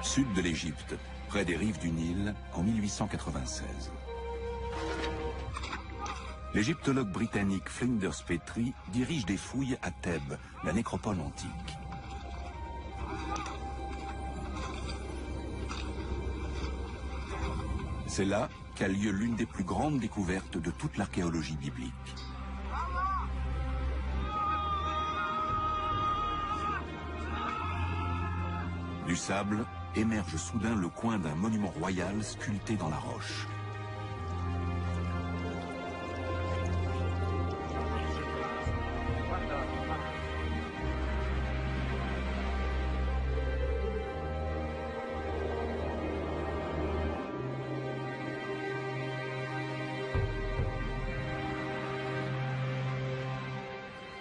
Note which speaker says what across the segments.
Speaker 1: Sud de l'Égypte, près des rives du Nil, en 1896. L'égyptologue britannique Flinders Petrie dirige des fouilles à Thèbes, la nécropole antique. C'est là qu'a lieu l'une des plus grandes découvertes de toute l'archéologie biblique. Du sable émerge soudain le coin d'un monument royal sculpté dans la roche.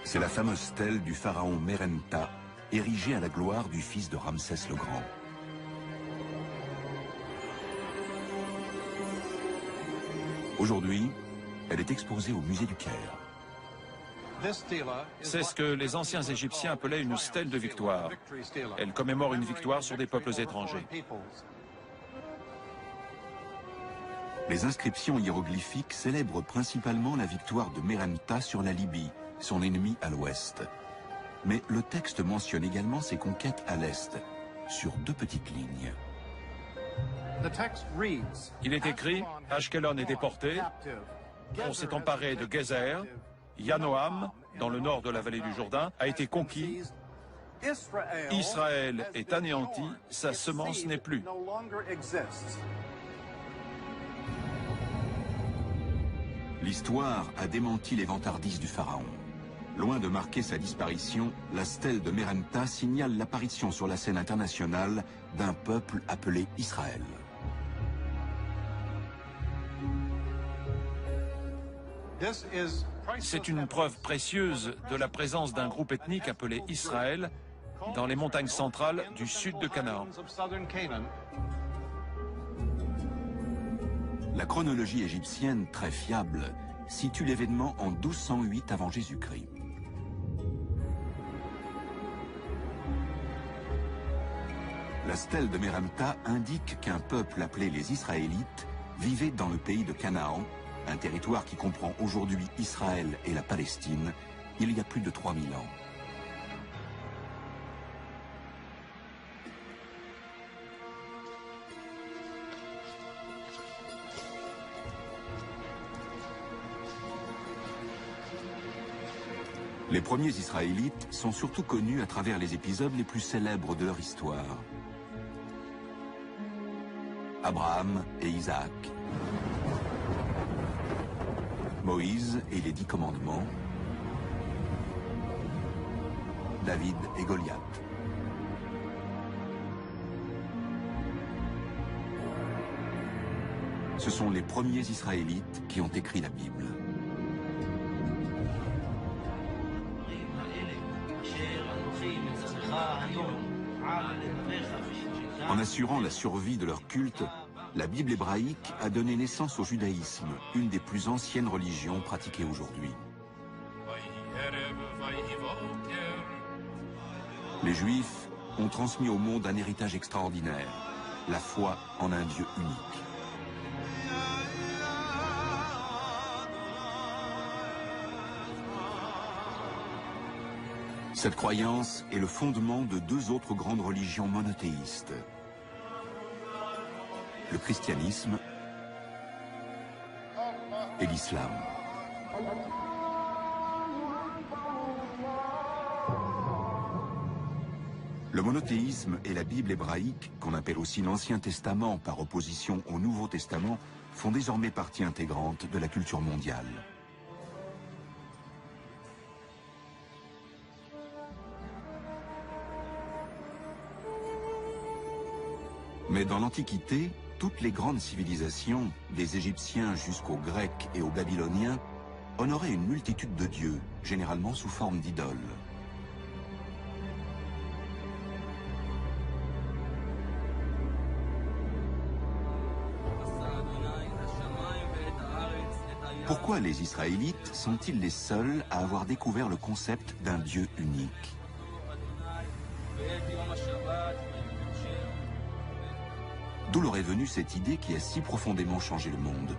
Speaker 1: C'est la fameuse stèle du pharaon Merenta, érigée à la gloire du fils de Ramsès le Grand. Aujourd'hui, elle est exposée au musée du Caire.
Speaker 2: C'est ce que les anciens Égyptiens appelaient une stèle de victoire. Elle commémore une victoire sur des peuples étrangers.
Speaker 1: Les inscriptions hiéroglyphiques célèbrent principalement la victoire de Merenta sur la Libye, son ennemi à l'ouest. Mais le texte mentionne également ses conquêtes à l'est, sur deux petites lignes.
Speaker 2: Il est écrit, Ashkelon est déporté, on s'est emparé de Gézer, Yanoam, dans le nord de la vallée du Jourdain, a été conquis, Israël est anéanti, sa semence n'est plus.
Speaker 1: L'histoire a démenti les vantardises du pharaon. Loin de marquer sa disparition, la stèle de Merenta signale l'apparition sur la scène internationale d'un peuple appelé Israël.
Speaker 2: C'est une preuve précieuse de la présence d'un groupe ethnique appelé Israël dans les montagnes centrales du sud de Canaan.
Speaker 1: La chronologie égyptienne, très fiable, situe l'événement en 1208 avant Jésus-Christ. La stèle de Merenta indique qu'un peuple appelé les Israélites vivait dans le pays de Canaan, un territoire qui comprend aujourd'hui Israël et la Palestine, il y a plus de 3000 ans. Les premiers Israélites sont surtout connus à travers les épisodes les plus célèbres de leur histoire. Abraham et Isaac, Moïse et les 10 commandements, David et Goliath. Ce sont les premiers Israélites qui ont écrit la Bible. En assurant la survie de leur culte, la Bible hébraïque a donné naissance au judaïsme, une des plus anciennes religions pratiquées aujourd'hui. Les Juifs ont transmis au monde un héritage extraordinaire, la foi en un Dieu unique. Cette croyance est le fondement de deux autres grandes religions monothéistes, le christianisme et l'islam. Le monothéisme et la Bible hébraïque, qu'on appelle aussi l'Ancien Testament par opposition au Nouveau Testament, font désormais partie intégrante de la culture mondiale. Mais dans l'Antiquité, toutes les grandes civilisations, des Égyptiens jusqu'aux Grecs et aux Babyloniens, honoraient une multitude de dieux, généralement sous forme d'idoles. Pourquoi les Israélites sont-ils les seuls à avoir découvert le concept d'un Dieu unique ? D'où leur est venue cette idée qui a si profondément changé le monde?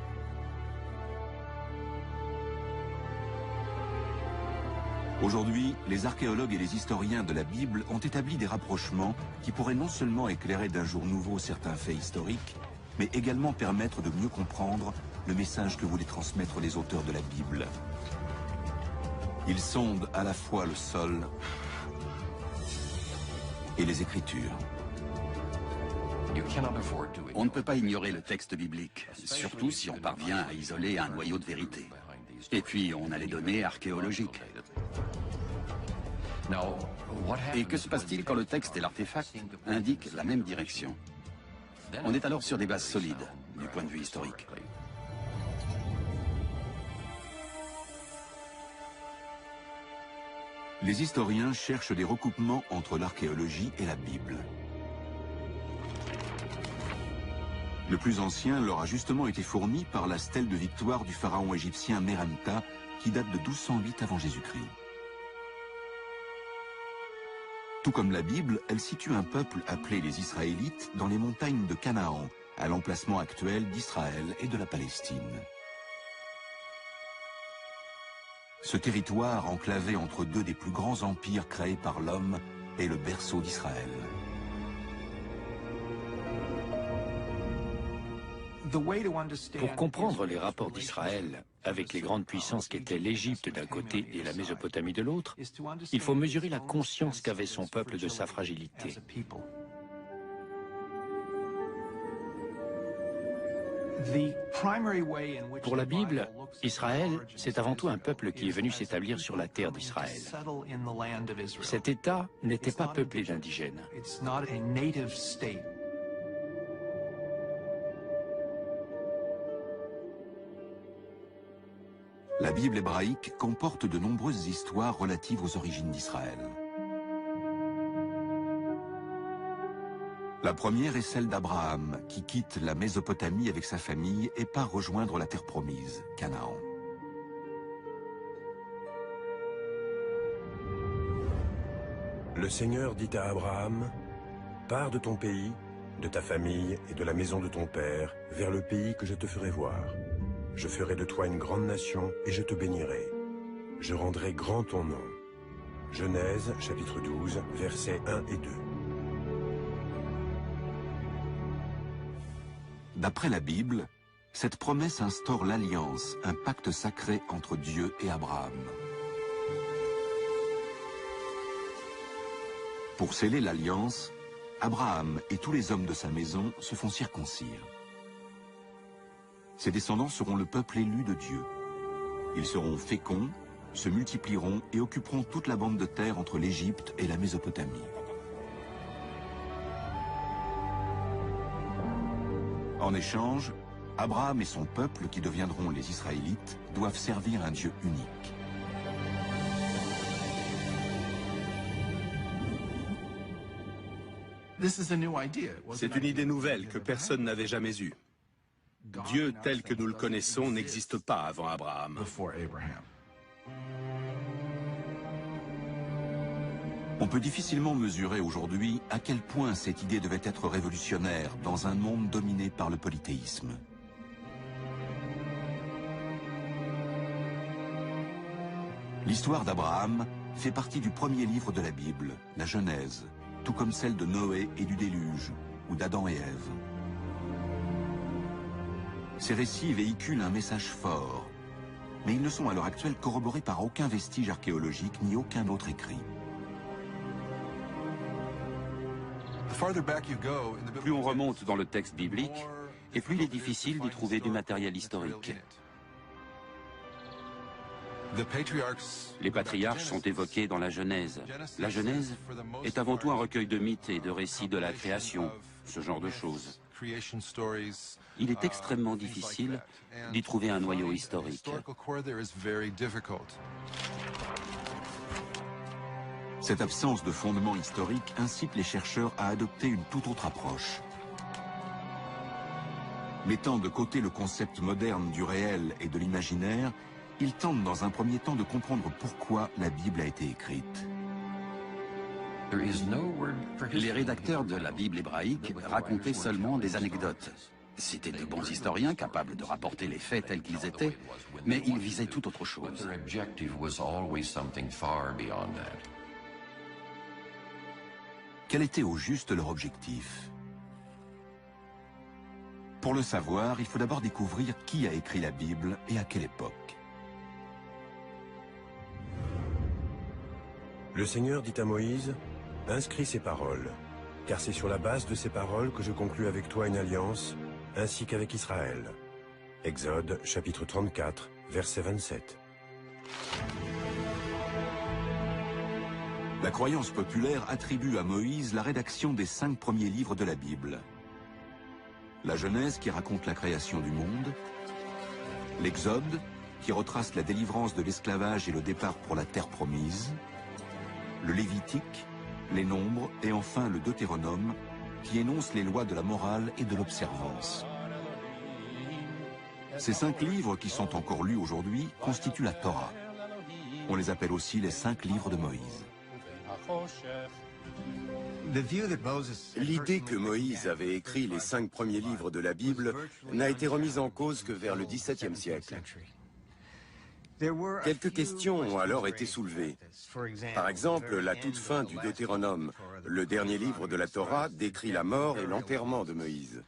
Speaker 1: Aujourd'hui, les archéologues et les historiens de la Bible ont établi des rapprochements qui pourraient non seulement éclairer d'un jour nouveau certains faits historiques, mais également permettre de mieux comprendre le message que voulaient transmettre les auteurs de la Bible. Ils sondent à la fois le sol et les Écritures.
Speaker 3: On ne peut pas ignorer le texte biblique, surtout si on parvient à isoler un noyau de vérité. Et puis, on a les données archéologiques. Et que se passe-t-il quand le texte et l'artefact indiquent la même direction? On est alors sur des bases solides, du point de vue historique.
Speaker 1: Les historiens cherchent des recoupements entre l'archéologie et la Bible. Le plus ancien leur a justement été fourni par la stèle de victoire du pharaon égyptien Merenptah, qui date de 1208 avant Jésus-Christ. Tout comme la Bible, elle situe un peuple appelé les Israélites dans les montagnes de Canaan, à l'emplacement actuel d'Israël et de la Palestine. Ce territoire, enclavé entre deux des plus grands empires créés par l'homme, est le berceau d'Israël.
Speaker 4: Pour comprendre les rapports d'Israël avec les grandes puissances qu'étaient l'Égypte d'un côté et la Mésopotamie de l'autre, il faut mesurer la conscience qu'avait son peuple de sa fragilité. Pour la Bible, Israël, c'est avant tout un peuple qui est venu s'établir sur la terre d'Israël. Cet État n'était pas peuplé d'indigènes.
Speaker 1: La Bible hébraïque comporte de nombreuses histoires relatives aux origines d'Israël. La première est celle d'Abraham, qui quitte la Mésopotamie avec sa famille et part rejoindre la terre promise, Canaan.
Speaker 5: Le Seigneur dit à Abraham, « Pars de ton pays, de ta famille et de la maison de ton père, vers le pays que je te ferai voir. Je ferai de toi une grande nation et je te bénirai. Je rendrai grand ton nom. » Genèse, chapitre 12, versets 1 et 2.
Speaker 1: D'après la Bible, cette promesse instaure l'alliance, un pacte sacré entre Dieu et Abraham. Pour sceller l'alliance, Abraham et tous les hommes de sa maison se font circoncire. Ses descendants seront le peuple élu de Dieu. Ils seront féconds, se multiplieront et occuperont toute la bande de terre entre l'Égypte et la Mésopotamie. En échange, Abraham et son peuple, qui deviendront les Israélites, doivent servir un Dieu unique.
Speaker 6: C'est une idée nouvelle que personne n'avait jamais eue. Dieu tel que nous le connaissons n'existe pas avant Abraham.
Speaker 1: On peut difficilement mesurer aujourd'hui à quel point cette idée devait être révolutionnaire dans un monde dominé par le polythéisme. L'histoire d'Abraham fait partie du premier livre de la Bible, la Genèse, tout comme celle de Noé et du déluge, ou d'Adam et Ève. Ces récits véhiculent un message fort, mais ils ne sont à l'heure actuelle corroborés par aucun vestige archéologique ni aucun autre écrit.
Speaker 7: Plus on remonte dans le texte biblique, et plus il est difficile d'y trouver du matériel historique. Les patriarches sont évoqués dans la Genèse. La Genèse est avant tout un recueil de mythes et de récits de la création, ce genre de choses. Il est extrêmement difficile d'y trouver un noyau historique.
Speaker 1: Cette absence de fondement historique incite les chercheurs à adopter une toute autre approche. Mettant de côté le concept moderne du réel et de l'imaginaire, ils tentent dans un premier temps de comprendre pourquoi la Bible a été écrite.
Speaker 3: Les rédacteurs de la Bible hébraïque racontaient seulement des anecdotes. C'étaient de bons historiens capables de rapporter les faits tels qu'ils étaient, mais ils visaient tout autre chose.
Speaker 1: Quel était au juste leur objectif? Pour le savoir, il faut d'abord découvrir qui a écrit la Bible et à quelle époque.
Speaker 5: Le Seigneur dit à Moïse, « Inscris ces paroles, car c'est sur la base de ces paroles que je conclus avec toi une alliance, ainsi qu'avec Israël. » Exode, chapitre 34, verset 27.
Speaker 1: La croyance populaire attribue à Moïse la rédaction des 5 premiers livres de la Bible. La Genèse qui raconte la création du monde, l'Exode qui retrace la délivrance de l'esclavage et le départ pour la terre promise, le Lévitique, les Nombres et enfin le Deutéronome qui énonce les lois de la morale et de l'observance. Ces 5 livres qui sont encore lus aujourd'hui constituent la Torah. On les appelle aussi les 5 livres de Moïse.
Speaker 5: L'idée que Moïse avait écrit les 5 premiers livres de la Bible n'a été remise en cause que vers le XVIIe siècle. Quelques questions ont alors été soulevées. Par exemple, la toute fin du Deutéronome, le dernier livre de la Torah, décrit la mort et l'enterrement de Moïse.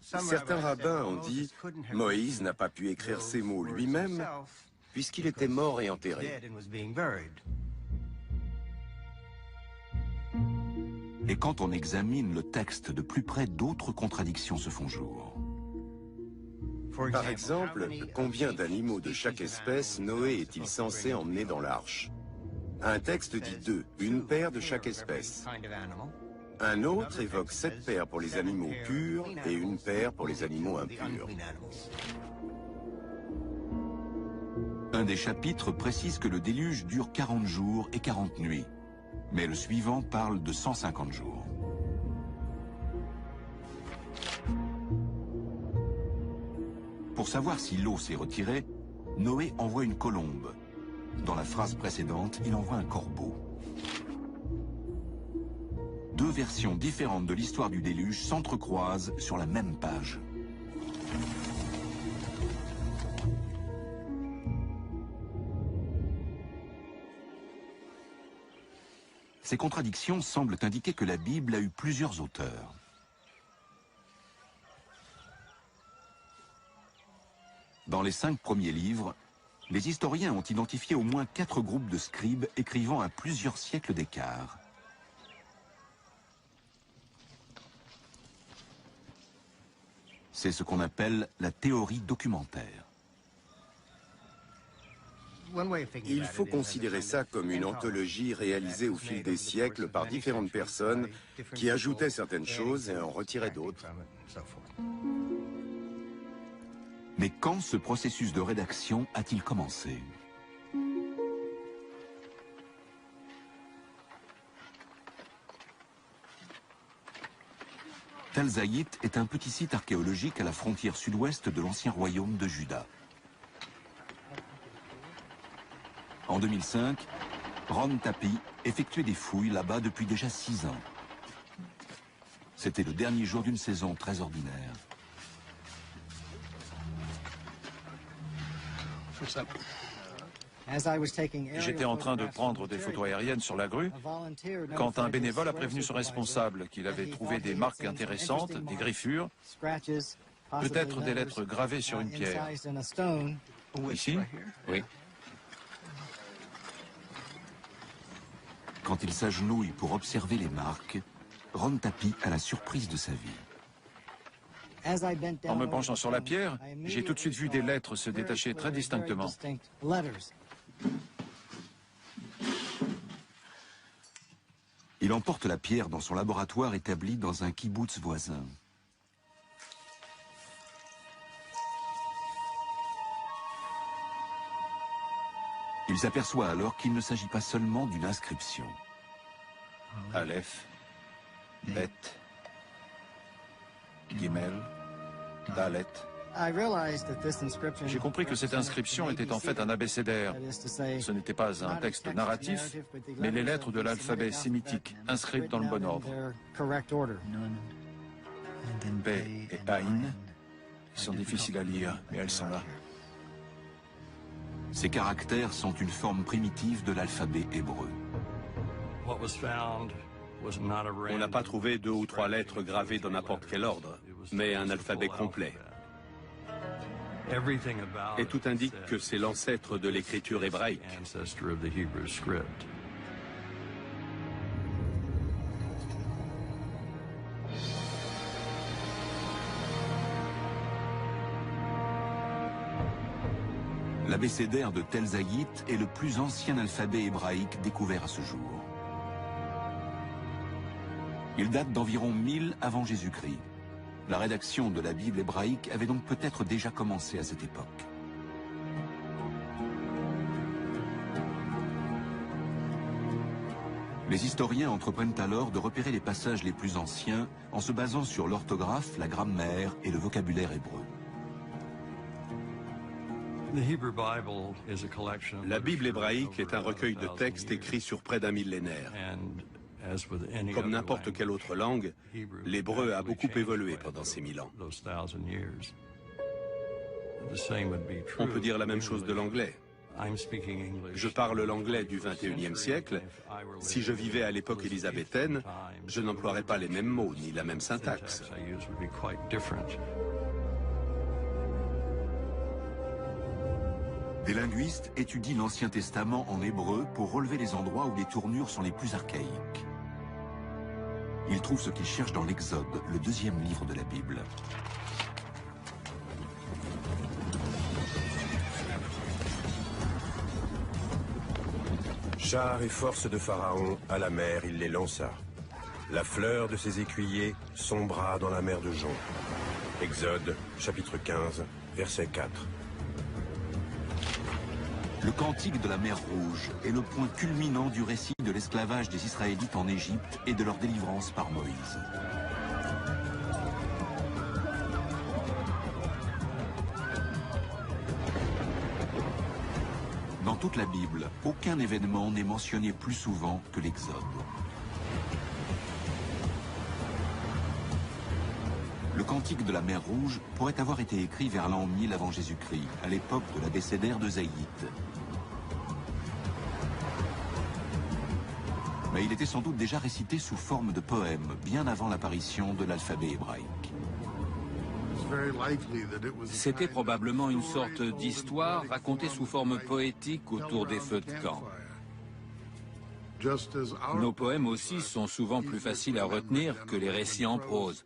Speaker 5: Certains rabbins ont dit « Moïse n'a pas pu écrire ces mots lui-même puisqu'il était mort et enterré ».
Speaker 1: Et quand on examine le texte de plus près, d'autres contradictions se font jour.
Speaker 5: Par exemple, combien d'animaux de chaque espèce Noé est-il censé emmener dans l'arche? Un texte dit 2, une paire de chaque espèce. Un autre évoque 7 paires pour les animaux purs et une paire pour les animaux impurs.
Speaker 1: Un des chapitres précise que le déluge dure 40 jours et 40 nuits, mais le suivant parle de 150 jours. Pour savoir si l'eau s'est retirée, Noé envoie une colombe. Dans la phrase précédente, il envoie un corbeau. 2 versions différentes de l'histoire du déluge s'entrecroisent sur la même page. Ces contradictions semblent indiquer que la Bible a eu plusieurs auteurs. Dans les 5 premiers livres, les historiens ont identifié au moins 4 groupes de scribes écrivant à plusieurs siècles d'écart. C'est ce qu'on appelle la théorie documentaire.
Speaker 5: Il faut considérer ça comme une anthologie réalisée au fil des siècles par différentes personnes qui ajoutaient certaines choses et en retiraient d'autres.
Speaker 1: Mais quand ce processus de rédaction a-t-il commencé? Tel Zayit est un petit site archéologique à la frontière sud-ouest de l'ancien royaume de Juda. En 2005, Ron Tapi effectuait des fouilles là-bas depuis déjà 6 ans. C'était le dernier jour d'une saison très ordinaire.
Speaker 2: J'étais en train de prendre des photos aériennes sur la grue quand un bénévole a prévenu son responsable qu'il avait trouvé des marques intéressantes, des griffures, peut-être des lettres gravées sur une pierre. Ici?
Speaker 4: Oui.
Speaker 1: Quand il s'agenouille pour observer les marques, Ron Tapi a la surprise de sa vie.
Speaker 2: En me penchant sur la pierre, j'ai tout de suite vu des lettres se détacher très distinctement.
Speaker 1: Il emporte la pierre dans son laboratoire établi dans un kibboutz voisin. Il s'aperçoit alors qu'il ne s'agit pas seulement d'une inscription.
Speaker 2: Aleph, Bet, Gimel, Dalet, J'ai compris que cette inscription était en fait un abécédaire. Ce n'était pas un texte narratif, mais les lettres de l'alphabet sémitique inscrites dans le bon ordre. P et Aïn sont difficiles à lire, mais elles sont là.
Speaker 1: Ces caractères sont une forme primitive de l'alphabet hébreu.
Speaker 6: On n'a pas trouvé 2 ou 3 lettres gravées dans n'importe quel ordre, mais un alphabet complet. Et tout indique que c'est l'ancêtre de l'écriture hébraïque.
Speaker 1: L'abécédaire de Tel Zayit est le plus ancien alphabet hébraïque découvert à ce jour. Il date d'environ 1000 avant Jésus-Christ. La rédaction de la Bible hébraïque avait donc peut-être déjà commencé à cette époque. Les historiens entreprennent alors de repérer les passages les plus anciens en se basant sur l'orthographe, la grammaire et le vocabulaire hébreu.
Speaker 6: La Bible hébraïque est un recueil de textes écrits sur près d'un millénaire. Comme n'importe quelle autre langue, l'hébreu a beaucoup évolué pendant ces 1000 ans. On peut dire la même chose de l'anglais. Je parle l'anglais du XXIe siècle. Si je vivais à l'époque élisabéthaine, je n'emploierais pas les mêmes mots ni la même syntaxe.
Speaker 1: Des linguistes étudient l'Ancien Testament en hébreu pour relever les endroits où les tournures sont les plus archaïques. Ils trouvent ce qu'ils cherchent dans l'Exode, le 2e livre de la Bible.
Speaker 5: Chars et forces de Pharaon, à la mer, il les lança. La fleur de ses écuyers sombra dans la mer de jonc. Exode, chapitre 15, verset 4.
Speaker 1: Le cantique de la mer Rouge est le point culminant du récit de l'esclavage des Israélites en Égypte et de leur délivrance par Moïse. Dans toute la Bible, aucun événement n'est mentionné plus souvent que l'Exode. Le cantique de la mer Rouge pourrait avoir été écrit vers l'an 1000 avant Jésus-Christ, à l'époque de l'abécédaire de Zayit. Mais il était sans doute déjà récité sous forme de poème, bien avant l'apparition de l'alphabet hébraïque.
Speaker 8: C'était probablement une sorte d'histoire racontée sous forme poétique autour des feux de camp. Nos poèmes aussi sont souvent plus faciles à retenir que les récits en prose.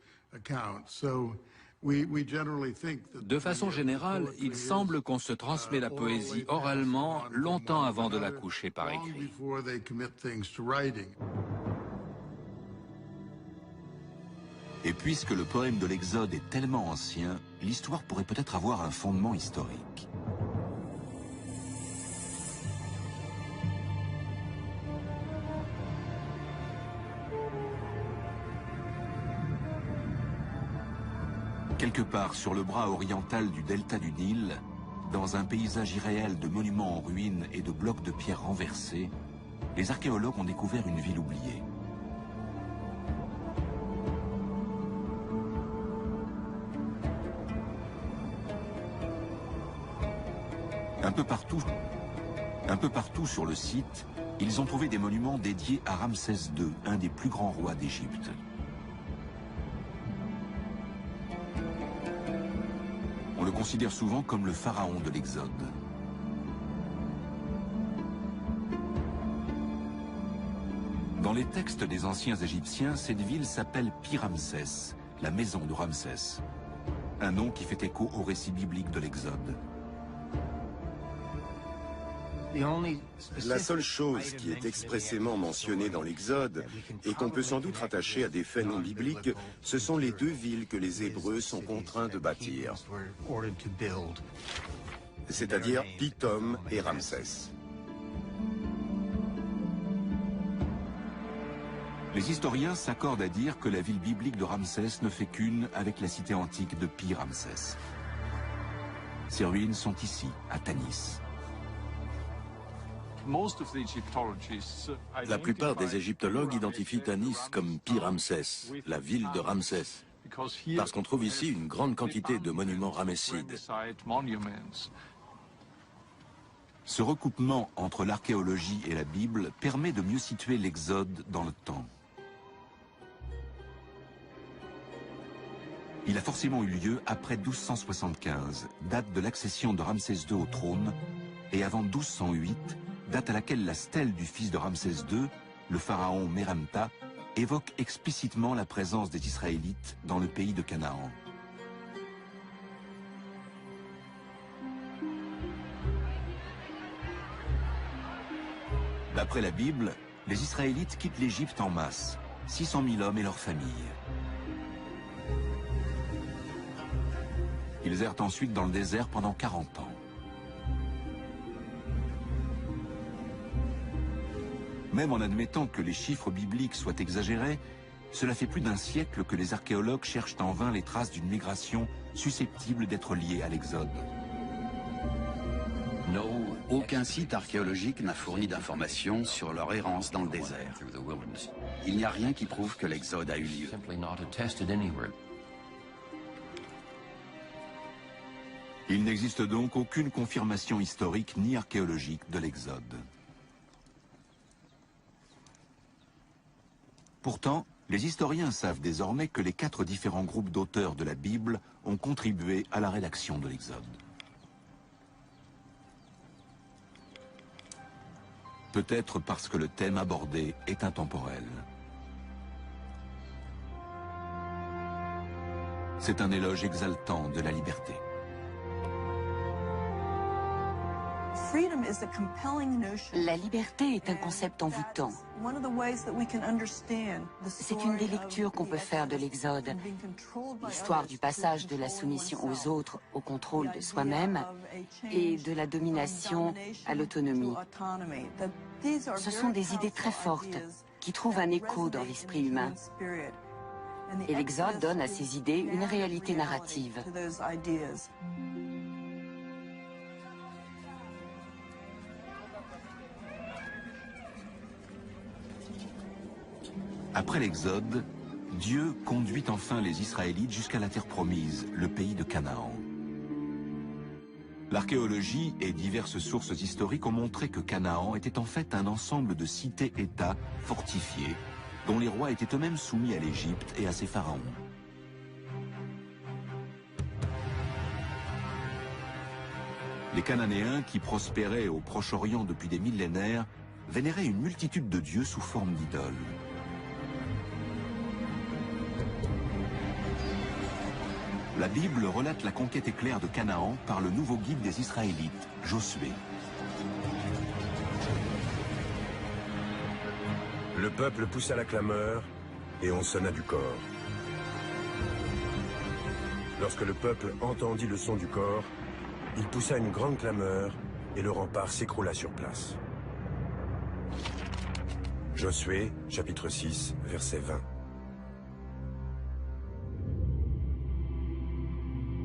Speaker 8: De façon générale, il semble qu'on se transmet la poésie oralement longtemps avant de la coucher par écrit.
Speaker 1: Et puisque le poème de l'Exode est tellement ancien, l'histoire pourrait peut-être avoir un fondement historique. Quelque part sur le bras oriental du delta du Nil, dans un paysage irréel de monuments en ruine et de blocs de pierre renversés, les archéologues ont découvert une ville oubliée. Un peu partout sur le site, ils ont trouvé des monuments dédiés à Ramsès II, un des plus grands rois d'Égypte. On le considère souvent comme le pharaon de l'Exode. Dans les textes des anciens Égyptiens, cette ville s'appelle Pi-Ramsès, la maison de Ramsès. Un nom qui fait écho au récit biblique de l'Exode.
Speaker 9: La seule chose qui est expressément mentionnée dans l'Exode et qu'on peut sans doute rattacher à des faits non bibliques, ce sont les 2 villes que les Hébreux sont contraints de bâtir, c'est-à-dire Pithom et Ramsès.
Speaker 1: Les historiens s'accordent à dire que la ville biblique de Ramsès ne fait qu'une avec la cité antique de Pi-Ramsès. Ses ruines sont ici, à Tanis.
Speaker 10: La plupart des égyptologues identifient Tanis comme Pi-Ramsès, la ville de Ramsès, parce qu'on trouve ici une grande quantité de monuments ramessides.
Speaker 1: Ce recoupement entre l'archéologie et la Bible permet de mieux situer l'Exode dans le temps. Il a forcément eu lieu après 1275, date de l'accession de Ramsès II au trône, et avant 1208, date à laquelle la stèle du fils de Ramsès II, le pharaon Merenptah, évoque explicitement la présence des Israélites dans le pays de Canaan. D'après la Bible, les Israélites quittent l'Égypte en masse, 600 000 hommes et leurs familles. Ils errent ensuite dans le désert pendant 40 ans. Même en admettant que les chiffres bibliques soient exagérés, cela fait plus d'un siècle que les archéologues cherchent en vain les traces d'une migration susceptible d'être liée à l'Exode.
Speaker 3: Aucun site archéologique n'a fourni d'informations sur leur errance dans le désert. Il n'y a rien qui prouve que l'Exode a eu lieu.
Speaker 1: Il n'existe donc aucune confirmation historique ni archéologique de l'Exode. Pourtant, les historiens savent désormais que les 4 différents groupes d'auteurs de la Bible ont contribué à la rédaction de l'Exode. Peut-être parce que le thème abordé est intemporel. C'est un éloge exaltant de la liberté.
Speaker 11: La liberté est un concept envoûtant. C'est une des lectures qu'on peut faire de l'Exode. L'histoire du passage de la soumission aux autres au contrôle de soi-même et de la domination à l'autonomie. Ce sont des idées très fortes qui trouvent un écho dans l'esprit humain. Et l'Exode donne à ces idées une réalité narrative.
Speaker 1: Après l'Exode, Dieu conduit enfin les Israélites jusqu'à la terre promise, le pays de Canaan. L'archéologie et diverses sources historiques ont montré que Canaan était en fait un ensemble de cités-États fortifiées, dont les rois étaient eux-mêmes soumis à l'Égypte et à ses pharaons. Les Cananéens, qui prospéraient au Proche-Orient depuis des millénaires, vénéraient une multitude de dieux sous forme d'idoles. La Bible relate la conquête éclair de Canaan par le nouveau guide des Israélites, Josué.
Speaker 5: Le peuple poussa la clameur et on sonna du cor. Lorsque le peuple entendit le son du cor, il poussa une grande clameur et le rempart s'écroula sur place. Josué, chapitre 6, verset 20.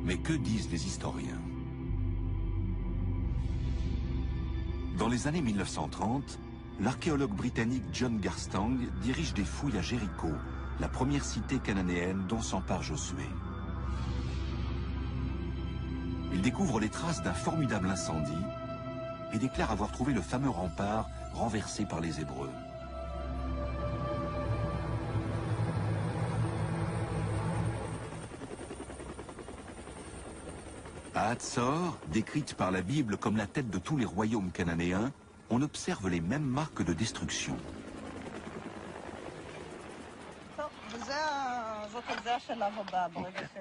Speaker 1: Mais que disent les historiens? Dans les années 1930, l'archéologue britannique John Garstang dirige des fouilles à Jéricho, la première cité cananéenne dont s'empare Josué. Il découvre les traces d'un formidable incendie et déclare avoir trouvé le fameux rempart renversé par les Hébreux. À Hatzor, décrite par la Bible comme la tête de tous les royaumes cananéens, on observe les mêmes marques de destruction.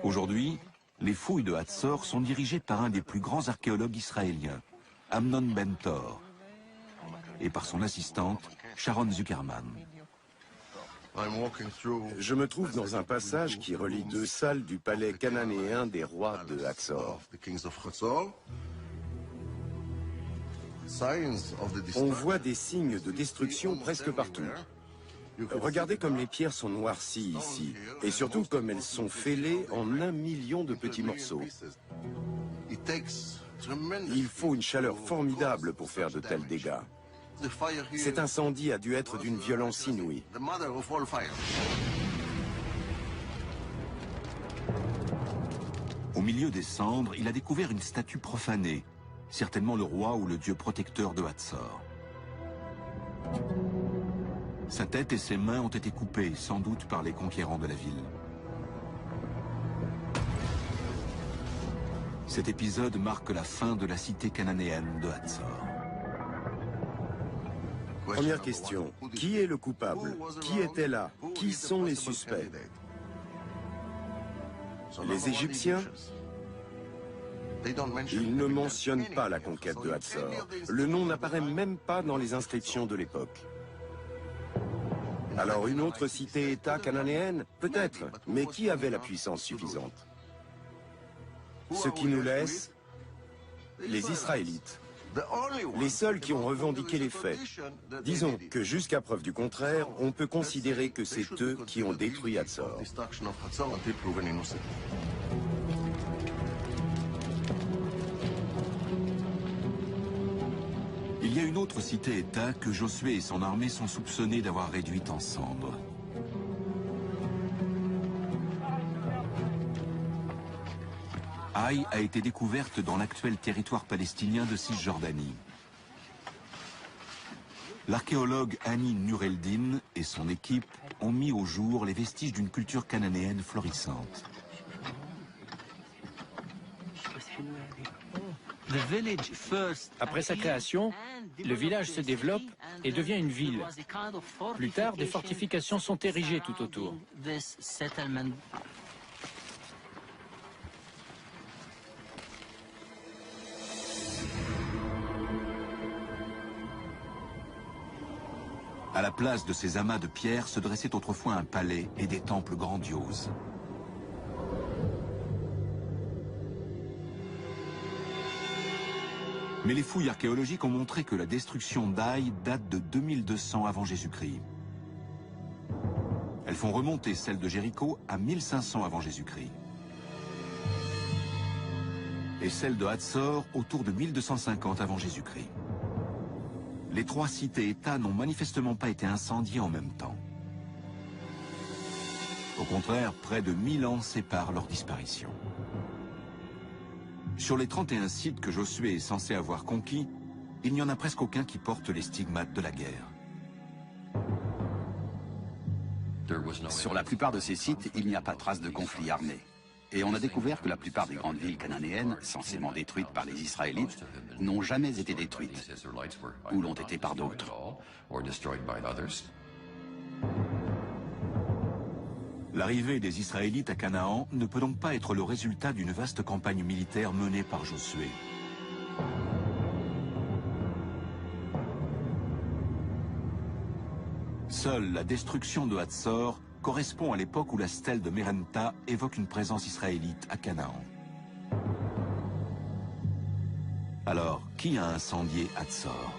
Speaker 1: Aujourd'hui, les fouilles de Hatzor sont dirigées par un des plus grands archéologues israéliens, Amnon Ben-Tor, et par son assistante, Sharon Zuckerman.
Speaker 9: Je me trouve dans un passage qui relie 2 salles du palais cananéen des rois de Hatzor. On voit des signes de destruction presque partout. Regardez comme les pierres sont noircies ici, et surtout comme elles sont fêlées en 1 million de petits morceaux. Il faut une chaleur formidable pour faire de tels dégâts. Cet incendie a dû être d'une violence inouïe.
Speaker 1: Au milieu des cendres, il a découvert une statue profanée, certainement le roi ou le dieu protecteur de Hatzor. Sa tête et ses mains ont été coupées, sans doute par les conquérants de la ville. Cet épisode marque la fin de la cité cananéenne de Hatzor.
Speaker 9: Première question, qui est le coupable? Qui était là? Qui sont les suspects? Les Égyptiens? Ils ne mentionnent pas la conquête de Hatzor. Le nom n'apparaît même pas dans les inscriptions de l'époque. Alors une autre cité-État cananéenne? Peut-être, mais qui avait la puissance suffisante? Ce qui nous laisse les Israélites. Les seuls qui ont revendiqué les faits. Disons que jusqu'à preuve du contraire, on peut considérer que c'est eux qui ont détruit Hatzor.
Speaker 1: Il y a une autre cité-État que Josué et son armée sont soupçonnés d'avoir réduite en cendres. Haï a été découverte dans l'actuel territoire palestinien de Cisjordanie. L'archéologue Hani Nureldin et son équipe ont mis au jour les vestiges d'une culture cananéenne florissante.
Speaker 4: Après sa création, le village se développe et devient une ville. Plus tard, des fortifications sont érigées tout autour.
Speaker 1: À la place de ces amas de pierre se dressait autrefois un palais et des temples grandioses. Mais les fouilles archéologiques ont montré que la destruction d'Haï date de 2200 avant Jésus-Christ. Elles font remonter celle de Jéricho à 1500 avant Jésus-Christ. Et celle de Hatzor autour de 1250 avant Jésus-Christ. Les trois cités-États n'ont manifestement pas été incendiées en même temps. Au contraire, près de 1000 ans séparent leur disparition. Sur les 31 sites que Josué est censé avoir conquis, il n'y en a presque aucun qui porte les stigmates de la guerre.
Speaker 3: Sur la plupart de ces sites, il n'y a pas trace de conflit armé. Et on a découvert que la plupart des grandes villes cananéennes, censément détruites par les Israélites, n'ont jamais été détruites, ou l'ont été par d'autres.
Speaker 1: L'arrivée des Israélites à Canaan ne peut donc pas être le résultat d'une vaste campagne militaire menée par Josué. Seule la destruction de Hatzor correspond à l'époque où la stèle de Merenta évoque une présence israélite à Canaan. Alors, qui a incendié Hatzor?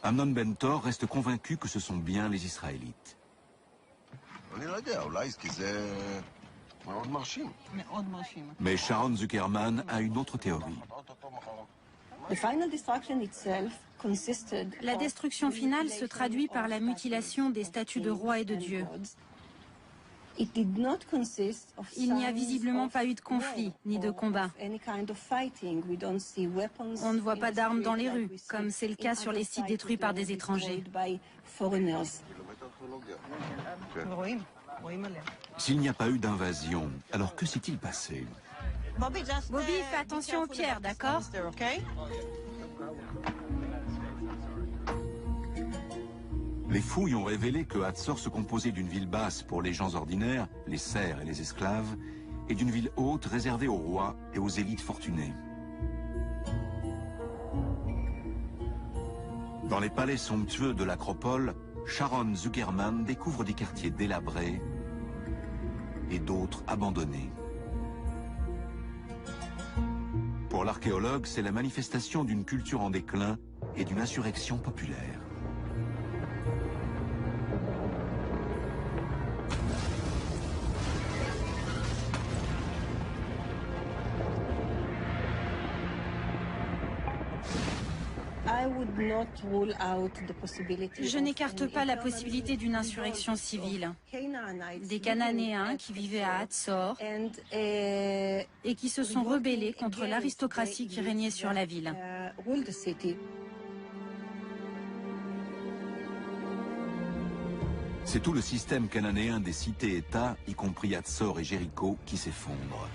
Speaker 1: Amnon Ben-Tor reste convaincu que ce sont bien les Israélites. Mais Sharon Zuckerman a une autre théorie.
Speaker 12: La destruction finale se traduit par la mutilation des statues de rois et de dieux. Il n'y a visiblement pas eu de conflit, ni de combat. On ne voit pas d'armes dans les rues, comme c'est le cas sur les sites détruits par des étrangers.
Speaker 1: S'il n'y a pas eu d'invasion, alors que s'est-il passé?
Speaker 12: Bobby, fais attention aux pierres, d'accord?
Speaker 1: Les fouilles ont révélé que Hatzor se composait d'une ville basse pour les gens ordinaires, les serfs et les esclaves, et d'une ville haute réservée aux rois et aux élites fortunées. Dans les palais somptueux de l'acropole, Sharon Zuckerman découvre des quartiers délabrés et d'autres abandonnés. Pour l'archéologue, c'est la manifestation d'une culture en déclin et d'une insurrection populaire.
Speaker 12: Je n'écarte pas la possibilité d'une insurrection civile. Des Cananéens qui vivaient à Hatzor et qui se sont rebellés contre l'aristocratie qui régnait sur la ville.
Speaker 1: C'est tout le système cananéen des cités-États, y compris Hatzor et Jéricho, qui s'effondre.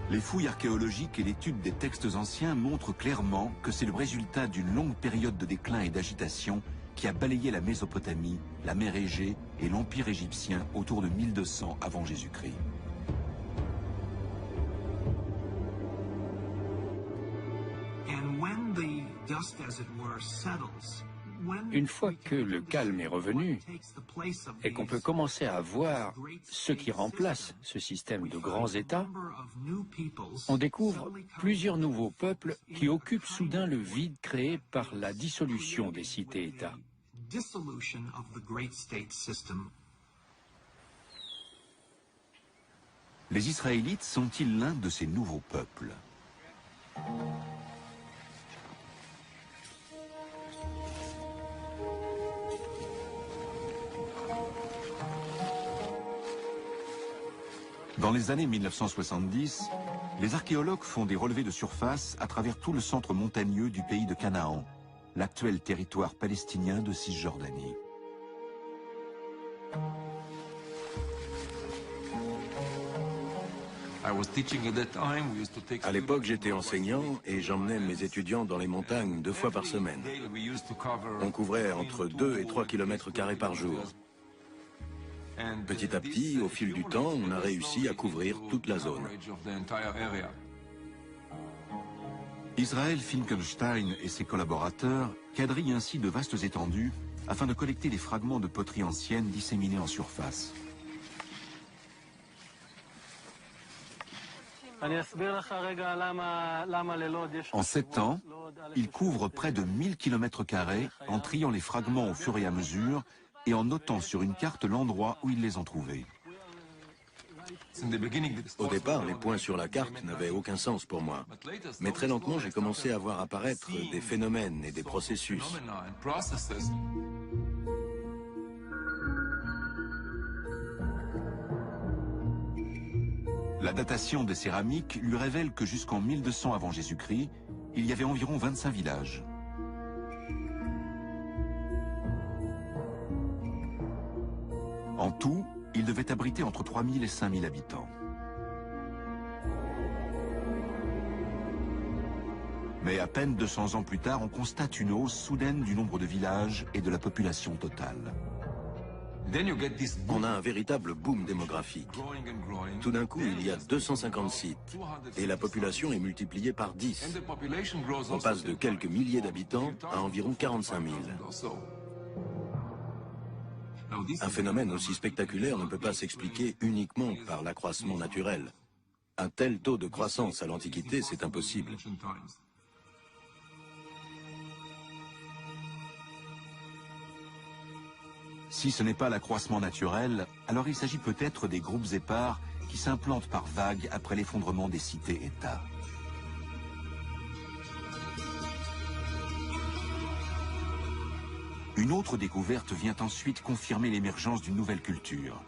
Speaker 1: Les fouilles archéologiques et l'étude des textes anciens montrent clairement que c'est le résultat d'une longue période de déclin et d'agitation qui a balayé la Mésopotamie, la mer Égée et l'Empire égyptien autour de 1200 avant Jésus-Christ.
Speaker 4: Une fois que le calme est revenu et qu'on peut commencer à voir ce qui remplace ce système de grands États, on découvre plusieurs nouveaux peuples qui occupent soudain le vide créé par la dissolution des cités-États.
Speaker 1: Les Israélites sont-ils l'un de ces nouveaux peuples ? Dans les années 1970, les archéologues font des relevés de surface à travers tout le centre montagneux du pays de Canaan, l'actuel territoire palestinien de Cisjordanie.
Speaker 10: À l'époque, j'étais enseignant et j'emmenais mes étudiants dans les montagnes 2 fois par semaine. On couvrait entre 2 et 3 km² par jour. Petit à petit, au fil du temps, on a réussi à couvrir toute la zone.
Speaker 1: Israel Finkelstein et ses collaborateurs quadrillent ainsi de vastes étendues afin de collecter les fragments de poteries anciennes disséminés en surface. En 7 ans, ils couvrent près de 1000 km² en triant les fragments au fur et à mesure et en notant sur une carte l'endroit où ils les ont trouvés.
Speaker 10: Au départ, les points sur la carte n'avaient aucun sens pour moi. Mais très lentement, j'ai commencé à voir apparaître des phénomènes et des processus.
Speaker 1: La datation des céramiques lui révèle que jusqu'en 1200 avant Jésus-Christ, il y avait environ 25 villages. En tout, il devait abriter entre 3000 et 5000 habitants. Mais à peine 200 ans plus tard, on constate une hausse soudaine du nombre de villages et de la population totale.
Speaker 10: On a un véritable boom démographique. Tout d'un coup, il y a 250 sites et la population est multipliée par 10. On passe de quelques milliers d'habitants à environ 45 000. Un phénomène aussi spectaculaire ne peut pas s'expliquer uniquement par l'accroissement naturel. Un tel taux de croissance à l'Antiquité, c'est impossible.
Speaker 1: Si ce n'est pas l'accroissement naturel, alors il s'agit peut-être des groupes épars qui s'implantent par vagues après l'effondrement des cités-États. Une autre découverte vient ensuite confirmer l'émergence d'une nouvelle culture.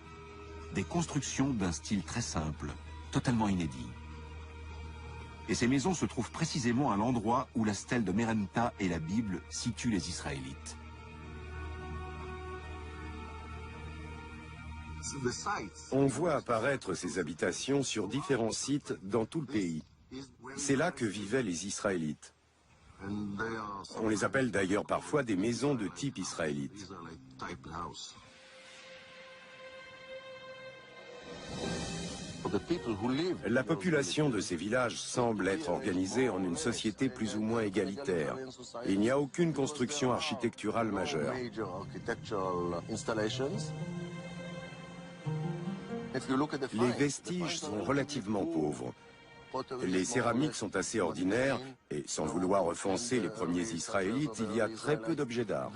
Speaker 1: Des constructions d'un style très simple, totalement inédit. Et ces maisons se trouvent précisément à l'endroit où la stèle de Merenta et la Bible situent les Israélites.
Speaker 9: On voit apparaître ces habitations sur différents sites dans tout le pays. C'est là que vivaient les Israélites. On les appelle d'ailleurs parfois des maisons de type israélite. La population de ces villages semble être organisée en une société plus ou moins égalitaire. Il n'y a aucune construction architecturale majeure. Les vestiges sont relativement pauvres. Les céramiques sont assez ordinaires et sans vouloir offenser les premiers Israélites, il y a très peu d'objets d'art.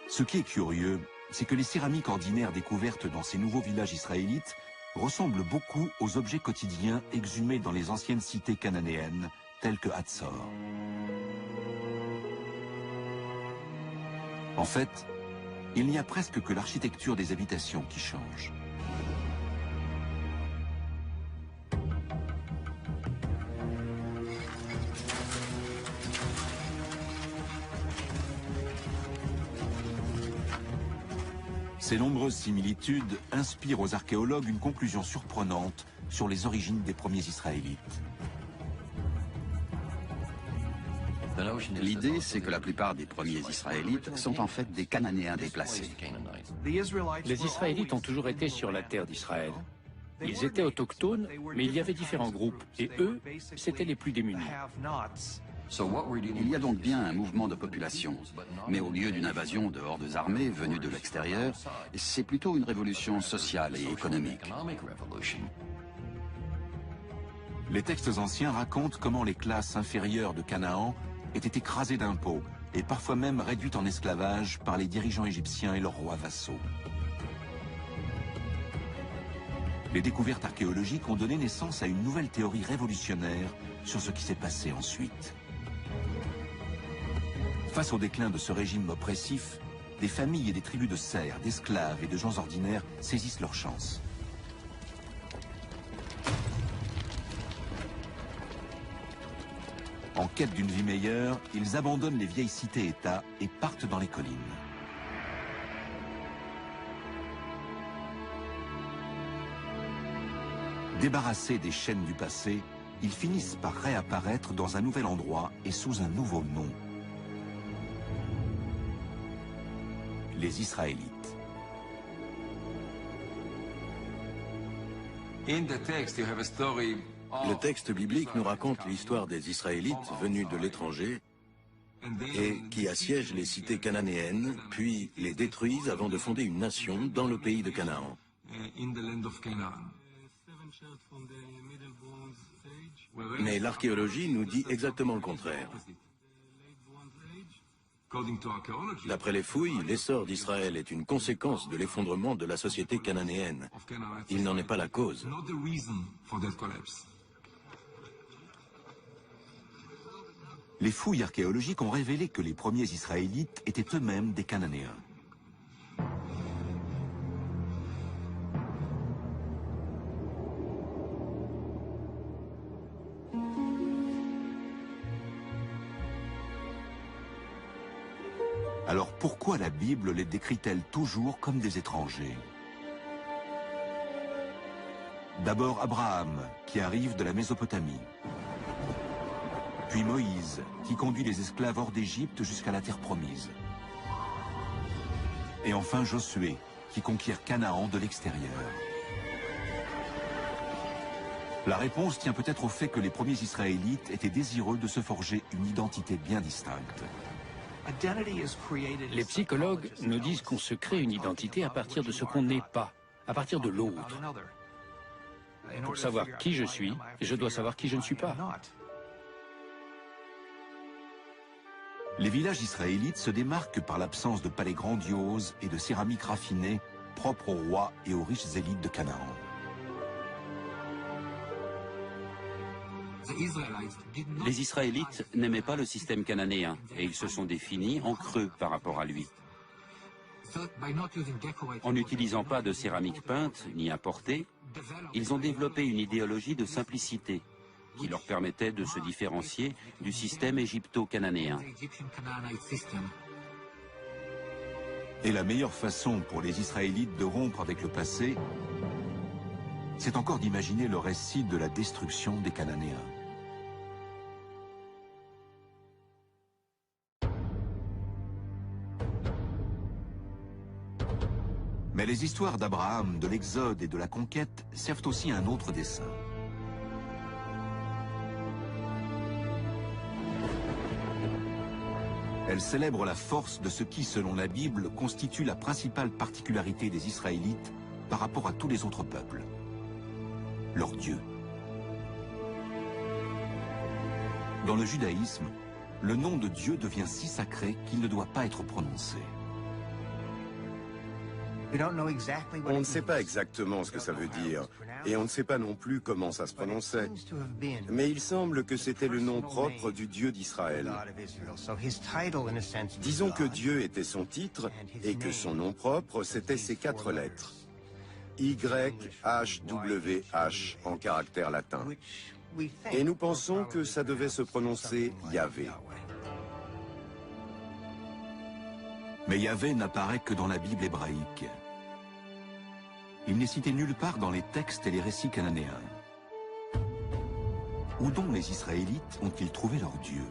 Speaker 1: Ce qui est curieux, c'est que les céramiques ordinaires découvertes dans ces nouveaux villages israélites ressemble beaucoup aux objets quotidiens exhumés dans les anciennes cités cananéennes, telles que Hatzor. En fait, il n'y a presque que l'architecture des habitations qui change. Ces nombreuses similitudes inspirent aux archéologues une conclusion surprenante sur les origines des premiers Israélites.
Speaker 3: L'idée, c'est que la plupart des premiers Israélites sont en fait des Cananéens déplacés.
Speaker 4: Les Israélites ont toujours été sur la terre d'Israël. Ils étaient autochtones, mais il y avait différents groupes, et eux, c'étaient les plus démunis.
Speaker 3: Il y a donc bien un mouvement de population, mais au lieu d'une invasion de hordes armées venues de l'extérieur, c'est plutôt une révolution sociale et économique.
Speaker 1: Les textes anciens racontent comment les classes inférieures de Canaan étaient écrasées d'impôts et parfois même réduites en esclavage par les dirigeants égyptiens et leurs rois vassaux. Les découvertes archéologiques ont donné naissance à une nouvelle théorie révolutionnaire sur ce qui s'est passé ensuite. Face au déclin de ce régime oppressif, des familles et des tribus de serfs, d'esclaves et de gens ordinaires saisissent leur chance. En quête d'une vie meilleure, ils abandonnent les vieilles cités-États et partent dans les collines. Débarrassés des chaînes du passé, ils finissent par réapparaître dans un nouvel endroit et sous un nouveau nom. Les Israélites.
Speaker 10: Le texte biblique nous raconte l'histoire des Israélites venus de l'étranger et qui assiègent les cités cananéennes, puis les détruisent avant de fonder une nation dans le pays de Canaan. Mais l'archéologie nous dit exactement le contraire. D'après les fouilles, l'essor d'Israël est une conséquence de l'effondrement de la société cananéenne. Il n'en est pas la cause.
Speaker 1: Les fouilles archéologiques ont révélé que les premiers Israélites étaient eux-mêmes des Cananéens. Alors pourquoi la Bible les décrit-elle toujours comme des étrangers? D'abord Abraham, qui arrive de la Mésopotamie. Puis Moïse, qui conduit les esclaves hors d'Égypte jusqu'à la terre promise. Et enfin Josué, qui conquiert Canaan de l'extérieur. La réponse tient peut-être au fait que les premiers Israélites étaient désireux de se forger une identité bien distincte.
Speaker 4: Les psychologues nous disent qu'on se crée une identité à partir de ce qu'on n'est pas, à partir de l'autre. Pour savoir qui je suis, je dois savoir qui je ne suis pas.
Speaker 1: Les villages israélites se démarquent par l'absence de palais grandioses et de céramique raffinée propres aux rois et aux riches élites de Canaan.
Speaker 7: Les Israélites n'aimaient pas le système cananéen et ils se sont définis en creux par rapport à lui. En n'utilisant pas de céramique peinte ni importée, ils ont développé une idéologie de simplicité qui leur permettait de se différencier du système égypto-cananéen.
Speaker 1: Et la meilleure façon pour les Israélites de rompre avec le passé, c'est encore d'imaginer le récit de la destruction des Cananéens. Mais les histoires d'Abraham, de l'Exode et de la conquête servent aussi un autre dessein. Elles célèbrent la force de ce qui, selon la Bible, constitue la principale particularité des Israélites par rapport à tous les autres peuples. Leur Dieu. Dans le judaïsme, le nom de Dieu devient si sacré qu'il ne doit pas être prononcé.
Speaker 9: On ne sait pas exactement ce que ça veut dire, Et on ne sait pas non plus comment ça se prononçait. Mais il semble que c'était le nom propre du Dieu d'Israël. Disons que Dieu était son titre et que son nom propre, c'était ces 4 lettres. YHWH en caractère latin. Et nous pensons que ça devait se prononcer Yahvé.
Speaker 1: Mais Yahvé n'apparaît que dans la Bible hébraïque. Il n'est cité nulle part dans les textes et les récits cananéens. Où donc les Israélites ont-ils trouvé leur Dieu?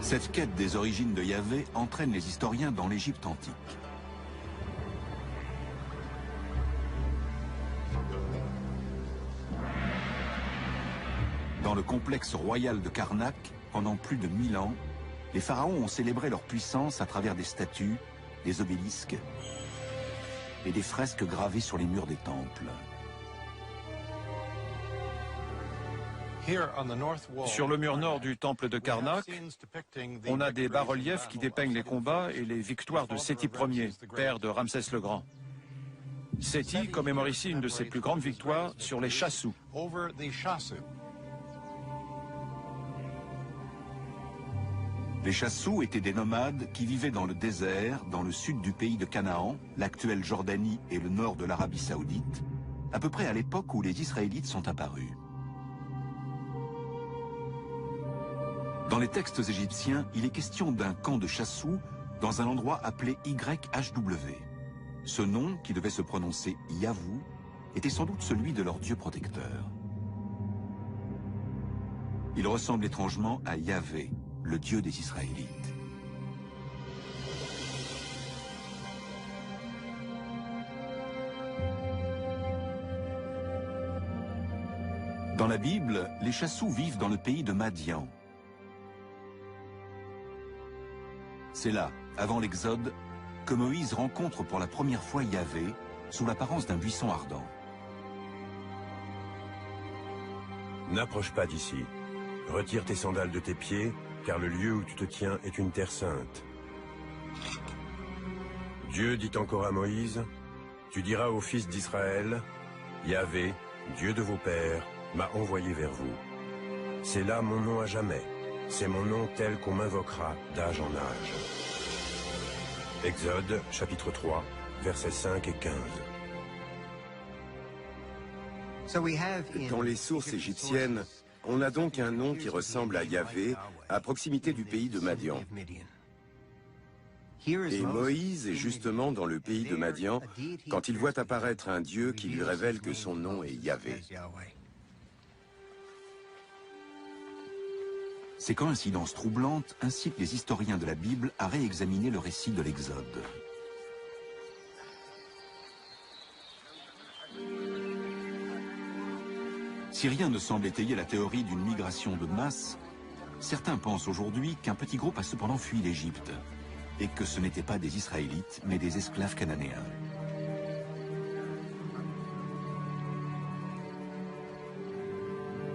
Speaker 1: Cette quête des origines de Yahvé entraîne les historiens dans l'Égypte antique. Dans le complexe royal de Karnak, pendant plus de 1000 ans, les pharaons ont célébré leur puissance à travers des statues, des obélisques et des fresques gravées sur les murs des temples.
Speaker 2: Sur le mur nord du temple de Karnak, on a des bas-reliefs qui dépeignent les combats et les victoires de Séti Ier, père de Ramsès le Grand. Séti commémore ici une de ses plus grandes victoires sur les Chassous.
Speaker 1: Les Chassous étaient des nomades qui vivaient dans le désert, dans le sud du pays de Canaan, l'actuelle Jordanie et le nord de l'Arabie Saoudite, à peu près à l'époque où les Israélites sont apparus. Dans les textes égyptiens, il est question d'un camp de Chassous dans un endroit appelé YHW. Ce nom, qui devait se prononcer Yahvou, était sans doute celui de leur dieu protecteur. Il ressemble étrangement à Yahvé, le dieu des Israélites. Dans la Bible, les Chassous vivent dans le pays de Madian. C'est là, avant l'Exode, que Moïse rencontre pour la première fois Yahvé sous l'apparence d'un buisson ardent.
Speaker 5: N'approche pas d'ici. Retire tes sandales de tes pieds, car le lieu où tu te tiens est une terre sainte. Dieu dit encore à Moïse, tu diras aux fils d'Israël, Yahvé, Dieu de vos pères, m'a envoyé vers vous. C'est là mon nom à jamais. C'est mon nom tel qu'on m'invoquera d'âge en âge. Exode, chapitre 3, versets 5 et 15.
Speaker 9: Dans les sources égyptiennes, on a donc un nom qui ressemble à Yahvé, à proximité du pays de Madian. Et Moïse est justement dans le pays de Madian quand il voit apparaître un Dieu qui lui révèle que son nom est Yahvé.
Speaker 1: Ces coïncidences troublantes incitent les historiens de la Bible à réexaminer le récit de l'Exode. Si rien ne semble étayer la théorie d'une migration de masse, certains pensent aujourd'hui qu'un petit groupe a cependant fui l'Égypte et que ce n'étaient pas des Israélites, mais des esclaves cananéens.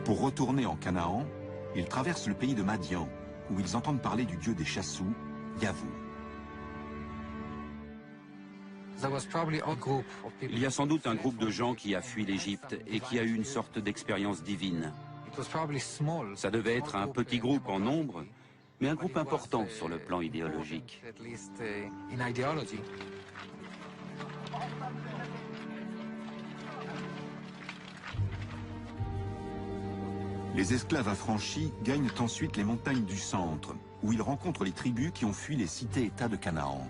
Speaker 1: Pour retourner en Canaan, ils traversent le pays de Madian, où ils entendent parler du dieu des Chassous, Yahvou.
Speaker 7: Il y a sans doute un groupe de gens qui a fui l'Égypte et qui a eu une sorte d'expérience divine. Ça devait être un petit groupe en nombre, mais un groupe important sur le plan idéologique.
Speaker 1: Les esclaves affranchis gagnent ensuite les montagnes du centre, où ils rencontrent les tribus qui ont fui les cités-États de Canaan.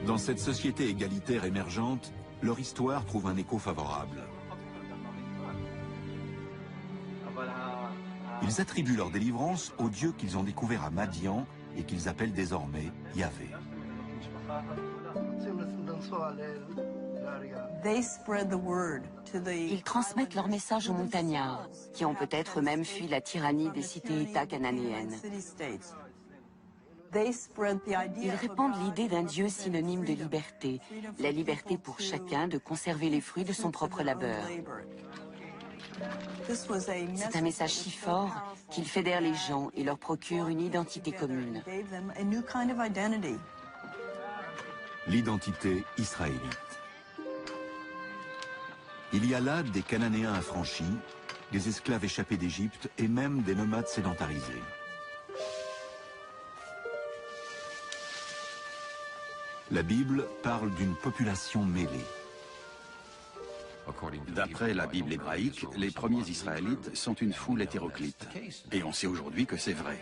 Speaker 1: Dans cette société égalitaire émergente, leur histoire trouve un écho favorable. Ils attribuent leur délivrance au Dieu qu'ils ont découvert à Madian et qu'ils appellent désormais Yahvé.
Speaker 11: Ils transmettent leur message aux montagnards, qui ont peut-être eux-mêmes fui la tyrannie des cités-États cananéennes. Ils répandent l'idée d'un Dieu synonyme de liberté, la liberté pour chacun de conserver les fruits de son propre labeur. C'est un message si fort qu'il fédère les gens et leur procure une identité commune.
Speaker 1: L'identité israélite. Il y a là des Cananéens affranchis, des esclaves échappés d'Égypte et même des nomades sédentarisés. La Bible parle d'une population mêlée.
Speaker 3: D'après la Bible hébraïque, les premiers Israélites sont une foule hétéroclite. Et on sait aujourd'hui que c'est vrai.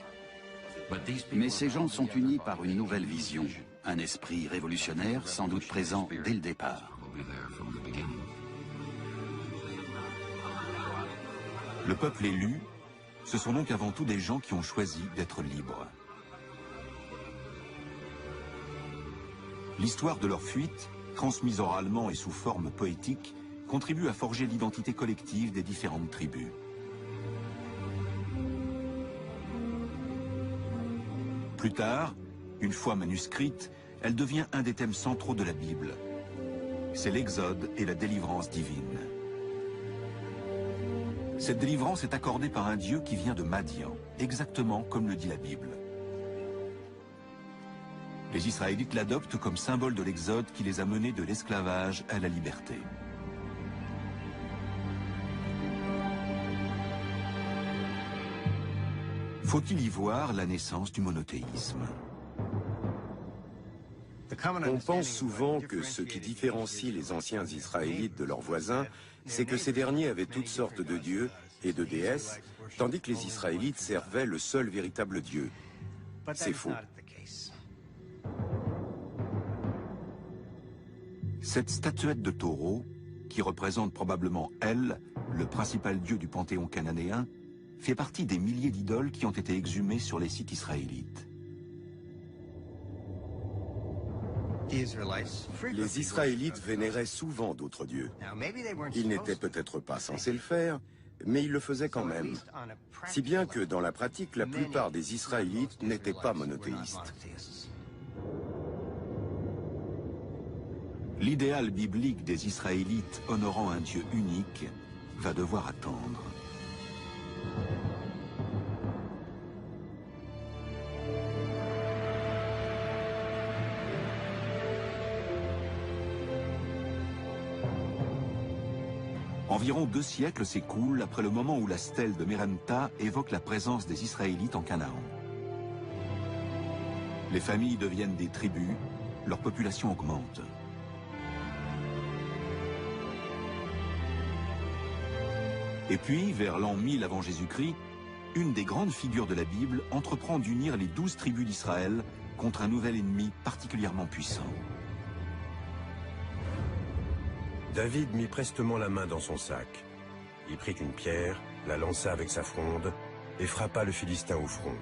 Speaker 3: Mais ces gens sont unis par une nouvelle vision, un esprit révolutionnaire sans doute présent dès le départ.
Speaker 1: Le peuple élu, ce sont donc avant tout des gens qui ont choisi d'être libres. L'histoire de leur fuite, transmise oralement et sous forme poétique, contribue à forger l'identité collective des différentes tribus. Plus tard, une fois manuscrite, elle devient un des thèmes centraux de la Bible. C'est l'Exode et la délivrance divine. Cette délivrance est accordée par un Dieu qui vient de Madian, exactement comme le dit la Bible. Les Israélites l'adoptent comme symbole de l'Exode qui les a menés de l'esclavage à la liberté. Faut-il y voir la naissance du monothéisme?
Speaker 9: On pense souvent que ce qui différencie les anciens Israélites de leurs voisins, c'est que ces derniers avaient toutes sortes de dieux et de déesses, tandis que les Israélites servaient le seul véritable Dieu. C'est faux.
Speaker 1: Cette statuette de taureau, qui représente probablement El, le principal dieu du panthéon cananéen, fait partie des milliers d'idoles qui ont été exhumées sur les sites israélites.
Speaker 9: Les Israélites vénéraient souvent d'autres dieux. Ils n'étaient peut-être pas censés le faire, mais ils le faisaient quand même. Si bien que dans la pratique, la plupart des Israélites n'étaient pas monothéistes.
Speaker 1: L'idéal biblique des Israélites honorant un Dieu unique va devoir attendre. Environ 2 siècles s'écoulent après le moment où la stèle de Merenptah évoque la présence des Israélites en Canaan. Les familles deviennent des tribus, leur population augmente. Et puis, vers l'an 1000 avant Jésus-Christ, une des grandes figures de la Bible entreprend d'unir les 12 tribus d'Israël contre un nouvel ennemi particulièrement puissant.
Speaker 5: David mit prestement la main dans son sac. Il prit une pierre, la lança avec sa fronde et frappa le Philistin au front.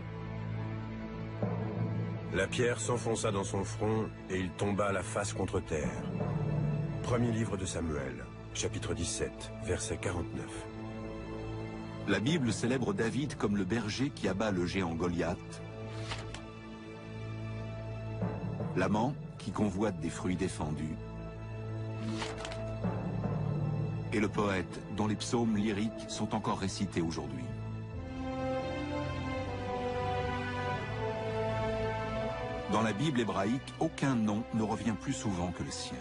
Speaker 5: La pierre s'enfonça dans son front et il tomba la face contre terre. Premier livre de Samuel, chapitre 17, verset 49.
Speaker 1: La Bible célèbre David comme le berger qui abat le géant Goliath, l'amant qui convoite des fruits défendus, et le poète dont les psaumes lyriques sont encore récités aujourd'hui. Dans la Bible hébraïque, aucun nom ne revient plus souvent que le sien.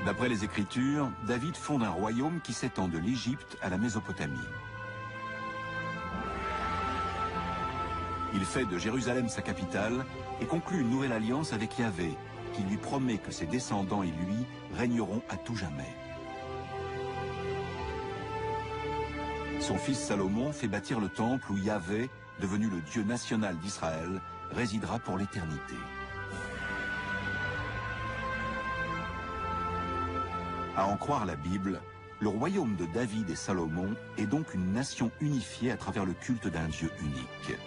Speaker 1: D'après les Écritures, David fonde un royaume qui s'étend de l'Égypte à la Mésopotamie. Il fait de Jérusalem sa capitale et conclut une nouvelle alliance avec Yahvé, qui lui promet que ses descendants et lui régneront à tout jamais. Son fils Salomon fait bâtir le temple où Yahvé, devenu le Dieu national d'Israël, résidera pour l'éternité. À en croire la Bible, le royaume de David et Salomon est donc une nation unifiée à travers le culte d'un Dieu unique.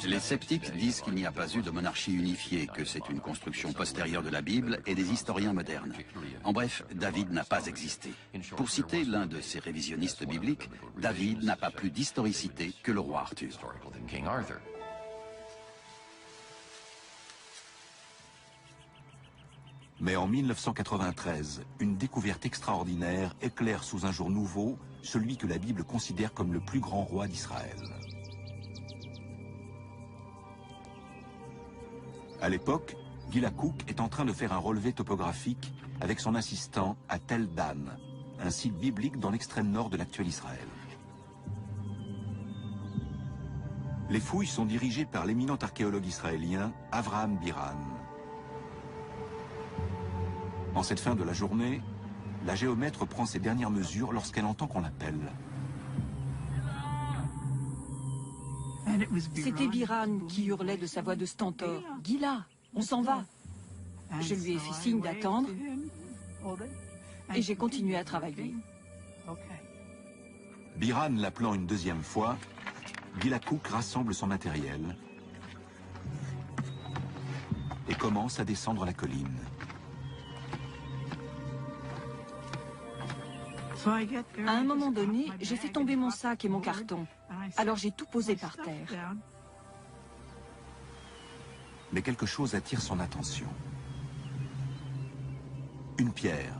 Speaker 3: Les sceptiques disent qu'il n'y a pas eu de monarchie unifiée, que c'est une construction postérieure de la Bible et des historiens modernes. En bref, David n'a pas existé. Pour citer l'un de ces révisionnistes bibliques, David n'a pas plus d'historicité que le roi Arthur.
Speaker 1: Mais en 1993, une découverte extraordinaire éclaire sous un jour nouveau celui que la Bible considère comme le plus grand roi d'Israël. À l'époque, Gila Cook est en train de faire un relevé topographique avec son assistant à Tel Dan, un site biblique dans l'extrême nord de l'actuel Israël. Les fouilles sont dirigées par l'éminent archéologue israélien Avraham Biran. En cette fin de la journée, la géomètre prend ses dernières mesures lorsqu'elle entend qu'on l'appelle.
Speaker 13: C'était Biran qui hurlait de sa voix de stentor. « Gila, on s'en va !» Je lui ai fait signe d'attendre et j'ai continué à travailler.
Speaker 1: Biran l'appelant une deuxième fois, Gila Cook rassemble son matériel et commence à descendre la colline.
Speaker 13: À un moment donné, j'ai fait tomber mon sac et mon carton. Alors j'ai tout posé par terre.
Speaker 1: Mais quelque chose attire son attention. Une pierre,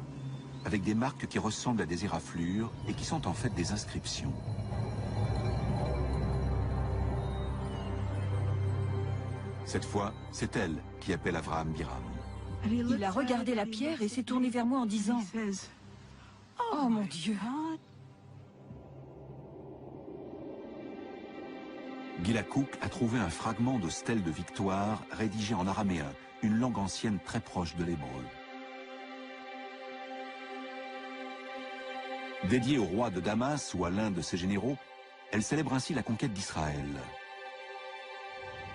Speaker 1: avec des marques qui ressemblent à des éraflures et qui sont en fait des inscriptions. Cette fois, c'est elle qui appelle Avraham Biran.
Speaker 13: Il a regardé la pierre et s'est tourné vers moi en disant « Oh mon Dieu !»
Speaker 1: Gila Cook a trouvé un fragment de stèle de victoire rédigé en araméen, une langue ancienne très proche de l'hébreu. Dédiée au roi de Damas ou à l'un de ses généraux, elle célèbre ainsi la conquête d'Israël.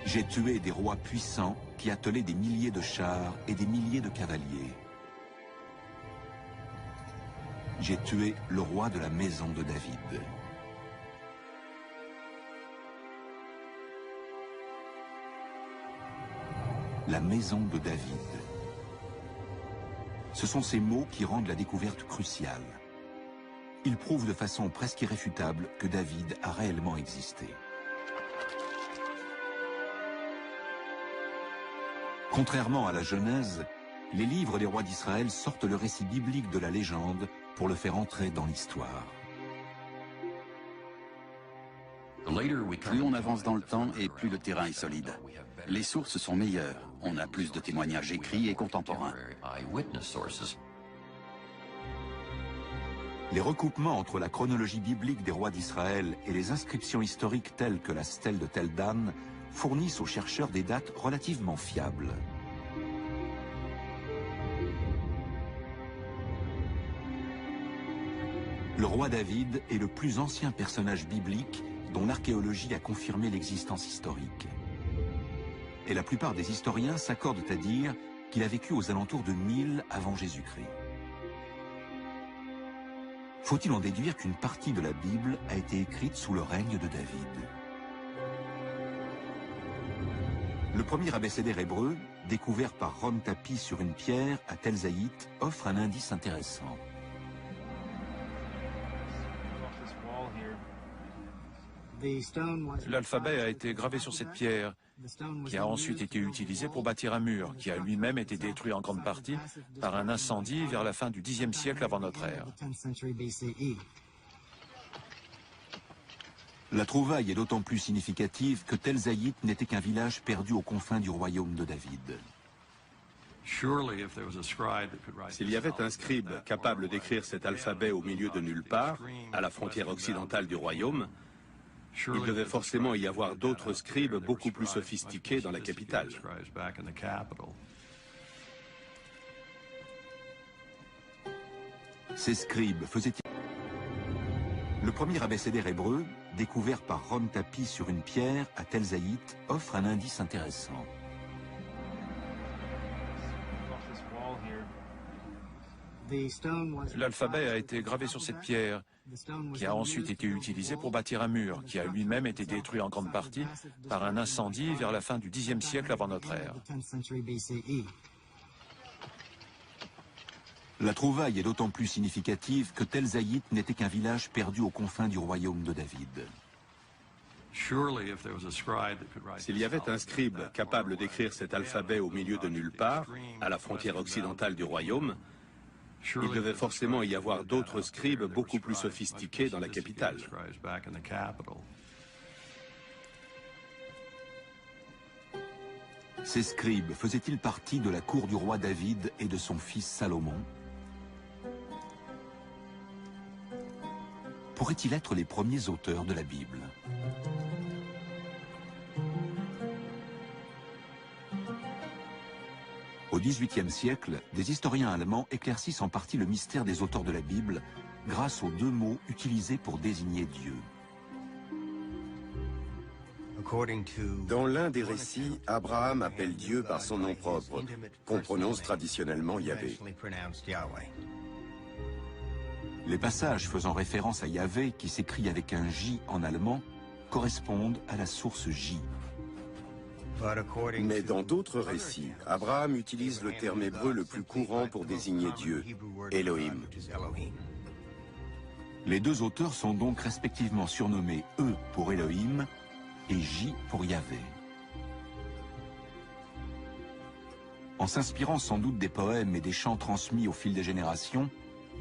Speaker 1: J'ai tué des rois puissants qui attelaient des milliers de chars et des milliers de cavaliers. J'ai tué le roi de la maison de David. La maison de David. Ce sont ces mots qui rendent la découverte cruciale. Ils prouvent de façon presque irréfutable que David a réellement existé. Contrairement à la Genèse, les livres des rois d'Israël sortent le récit biblique de la légende pour le faire entrer dans l'histoire.
Speaker 3: Plus on avance dans le temps et plus le terrain est solide. Les sources sont meilleures. On a plus de témoignages écrits et contemporains.
Speaker 1: Les recoupements entre la chronologie biblique des rois d'Israël et les inscriptions historiques telles que la stèle de Tel Dan fournissent aux chercheurs des dates relativement fiables. Le roi David est le plus ancien personnage biblique dont l'archéologie a confirmé l'existence historique. Et la plupart des historiens s'accordent à dire qu'il a vécu aux alentours de 1000 avant Jésus-Christ. Faut-il en déduire qu'une partie de la Bible a été écrite sous le règne de David? Le premier abécédaire hébreu, découvert par Rom Tapi sur une pierre à Tel Zaït, offre un indice intéressant.
Speaker 2: – L'alphabet a été gravé sur cette pierre, qui a ensuite été utilisé pour bâtir un mur, qui a lui-même été détruit en grande partie par un incendie vers la fin du Xe siècle avant notre ère.
Speaker 1: La trouvaille est d'autant plus significative que Tel Zaït n'était qu'un village perdu aux confins du royaume de David.
Speaker 6: S'il y avait un scribe capable d'écrire cet alphabet au milieu de nulle part, à la frontière occidentale du royaume, il devait forcément y avoir d'autres scribes beaucoup plus sophistiqués dans la capitale.
Speaker 1: Ces scribes faisaient-ils... Le premier abécédaire hébreu, découvert par Rom Tapi sur une pierre à Tel Zaït, offre un indice intéressant.
Speaker 2: L'alphabet a été gravé sur cette pierre, qui a ensuite été utilisé pour bâtir un mur, qui a lui-même été détruit en grande partie par un incendie vers la fin du Xe siècle avant notre ère.
Speaker 1: La trouvaille est d'autant plus significative que Tel Zayit n'était qu'un village perdu aux confins du royaume de David.
Speaker 6: S'il y avait un scribe capable d'écrire cet alphabet au milieu de nulle part, à la frontière occidentale du royaume, il devait forcément y avoir d'autres scribes beaucoup plus sophistiqués dans la capitale.
Speaker 1: Ces scribes faisaient-ils partie de la cour du roi David et de son fils Salomon? Pourraient-ils être les premiers auteurs de la Bible? Au XVIIIe siècle, des historiens allemands éclaircissent en partie le mystère des auteurs de la Bible grâce aux deux mots utilisés pour désigner Dieu.
Speaker 9: Dans l'un des récits, Abraham appelle Dieu par son nom propre, qu'on prononce traditionnellement Yahvé.
Speaker 1: Les passages faisant référence à Yahvé, qui s'écrit avec un J en allemand, correspondent à la source J.
Speaker 9: Mais dans d'autres récits, Abraham utilise le terme hébreu le plus courant pour désigner Dieu, Elohim.
Speaker 1: Les deux auteurs sont donc respectivement surnommés E pour Elohim et J pour Yahvé. En s'inspirant sans doute des poèmes et des chants transmis au fil des générations,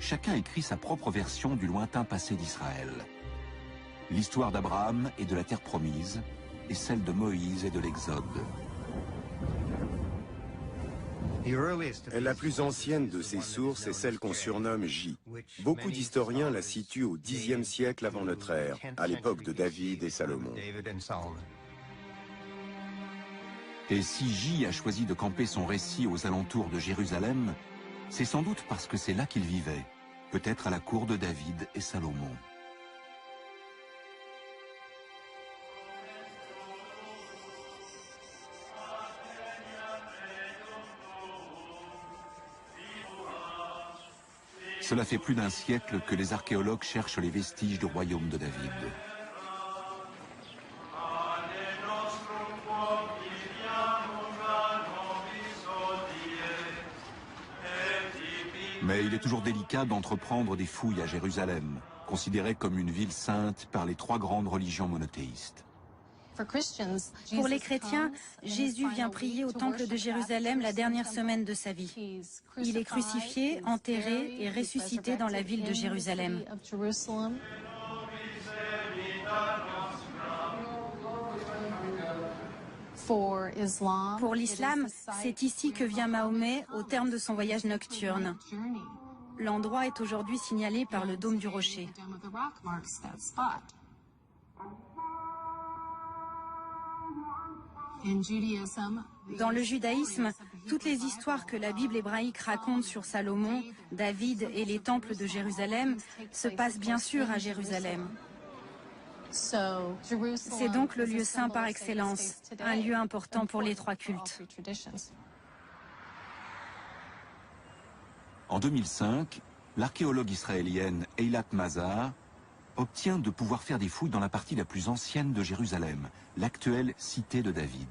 Speaker 1: chacun écrit sa propre version du lointain passé d'Israël. L'histoire d'Abraham et de la terre promise, et celle de Moïse et de l'Exode.
Speaker 9: La plus ancienne de ces sources est celle qu'on surnomme J. Beaucoup d'historiens la situent au Xe siècle avant notre ère, à l'époque de David et Salomon.
Speaker 1: Et si J a choisi de camper son récit aux alentours de Jérusalem, c'est sans doute parce que c'est là qu'il vivait, peut-être à la cour de David et Salomon. Cela fait plus d'un siècle que les archéologues cherchent les vestiges du royaume de David. Mais il est toujours délicat d'entreprendre des fouilles à Jérusalem, considérée comme une ville sainte par les trois grandes religions monothéistes.
Speaker 12: Pour les chrétiens, Jésus vient prier au temple de Jérusalem la dernière semaine de sa vie. Il est crucifié, enterré et ressuscité dans la ville de Jérusalem. Pour l'islam, c'est ici que vient Mahomet au terme de son voyage nocturne. L'endroit est aujourd'hui signalé par le dôme du rocher. Dans le judaïsme, toutes les histoires que la Bible hébraïque raconte sur Salomon, David et les temples de Jérusalem se passent bien sûr à Jérusalem. C'est donc le lieu saint par excellence, un lieu important pour les trois cultes.
Speaker 1: En 2005, l'archéologue israélienne Eilat Mazar obtient de pouvoir faire des fouilles dans la partie la plus ancienne de Jérusalem, l'actuelle cité de David.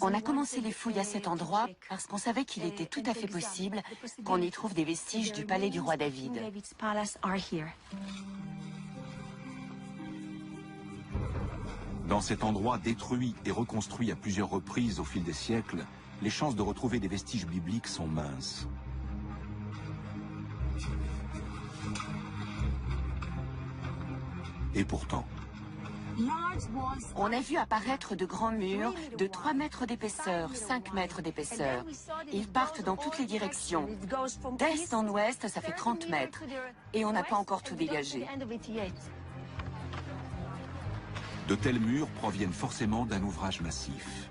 Speaker 11: On a commencé les fouilles à cet endroit parce qu'on savait qu'il était tout à fait possible qu'on y trouve des vestiges du palais du roi David.
Speaker 1: Dans cet endroit détruit et reconstruit à plusieurs reprises au fil des siècles, les chances de retrouver des vestiges bibliques sont minces. Et pourtant,
Speaker 11: on a vu apparaître de grands murs de 3 mètres d'épaisseur, 5 mètres d'épaisseur. Ils partent dans toutes les directions. D'est en ouest, ça fait 30 mètres. Et on n'a pas encore tout dégagé.
Speaker 1: de tels murs proviennent forcément d'un ouvrage massif.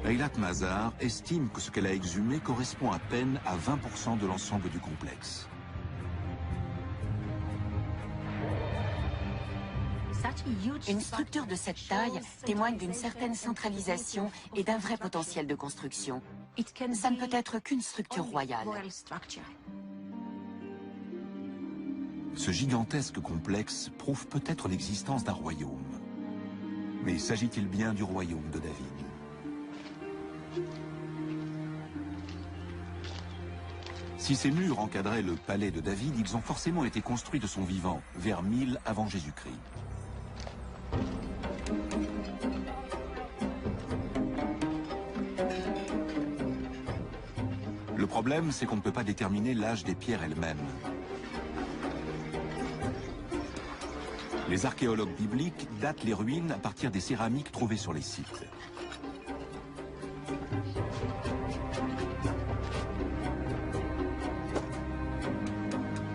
Speaker 1: Eilat Mazar estime que ce qu'elle a exhumé correspond à peine à 20% de l'ensemble du complexe.
Speaker 11: Une structure de cette taille témoigne d'une certaine centralisation et d'un vrai potentiel de construction. Ça ne peut être qu'une structure royale.
Speaker 1: Ce gigantesque complexe prouve peut-être l'existence d'un royaume. Mais s'agit-il bien du royaume de David? Si ces murs encadraient le palais de David, ils ont forcément été construits de son vivant, vers 1000 avant Jésus-Christ. Le problème, c'est qu'on ne peut pas déterminer l'âge des pierres elles-mêmes. Les archéologues bibliques datent les ruines à partir des céramiques trouvées sur les sites.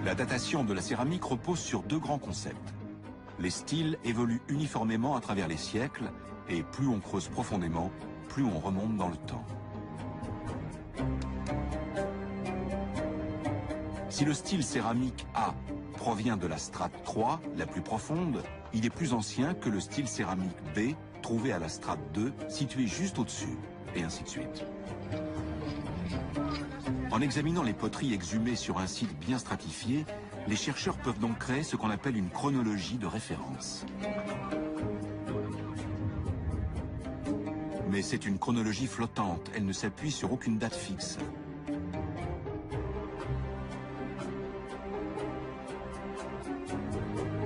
Speaker 1: La datation de la céramique repose sur deux grands concepts. Les styles évoluent uniformément à travers les siècles, et plus on creuse profondément, plus on remonte dans le temps. Si le style céramique A provient de la strate 3, la plus profonde, il est plus ancien que le style céramique B, trouvé à la strate 2, située juste au-dessus, et ainsi de suite. En examinant les poteries exhumées sur un site bien stratifié, les chercheurs peuvent donc créer ce qu'on appelle une chronologie de référence. Mais c'est une chronologie flottante, elle ne s'appuie sur aucune date fixe.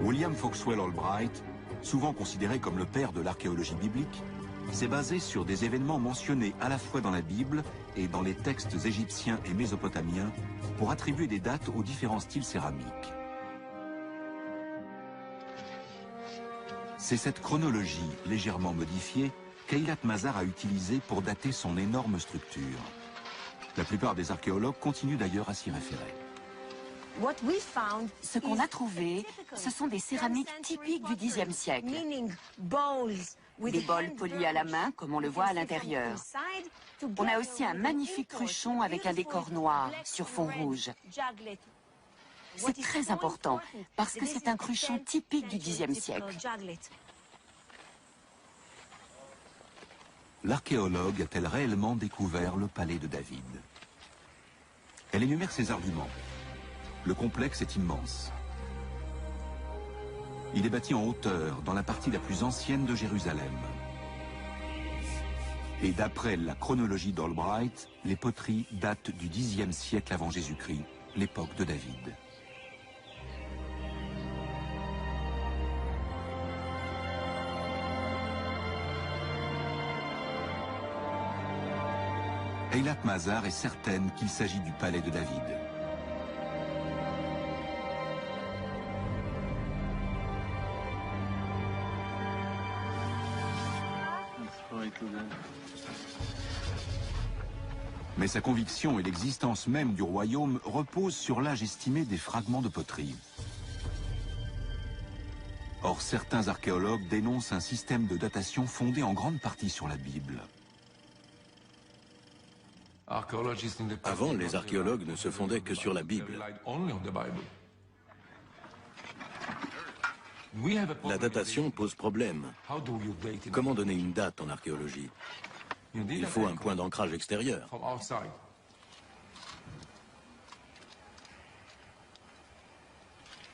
Speaker 1: William Foxwell Albright, souvent considéré comme le père de l'archéologie biblique, s'est basé sur des événements mentionnés à la fois dans la Bible et dans les textes égyptiens et mésopotamiens pour attribuer des dates aux différents styles céramiques. C'est cette chronologie légèrement modifiée qu'Eilat Mazar a utilisée pour dater son énorme structure. La plupart des archéologues continuent d'ailleurs à s'y référer.
Speaker 11: Ce qu'on a trouvé, ce sont des céramiques typiques du Xe siècle. Des bols polis à la main, comme on le voit à l'intérieur. On a aussi un magnifique cruchon avec un décor noir sur fond rouge. C'est très important, parce que c'est un cruchon typique du Xe siècle.
Speaker 1: L'archéologue a-t-elle réellement découvert le palais de David? Elle énumère ses arguments. Le complexe est immense. Il est bâti en hauteur, dans la partie la plus ancienne de Jérusalem. Et d'après la chronologie d'Albright, les poteries datent du Xe siècle avant Jésus-Christ, l'époque de David. Eilat Mazar est certaine qu'il s'agit du palais de David. Mais sa conviction et l'existence même du royaume reposent sur l'âge estimé des fragments de poterie. Or, certains archéologues dénoncent un système de datation fondé en grande partie sur la Bible.
Speaker 10: Avant, les archéologues ne se fondaient que sur la Bible. La datation pose problème. Comment donner une date en archéologie? Il faut un point d'ancrage extérieur.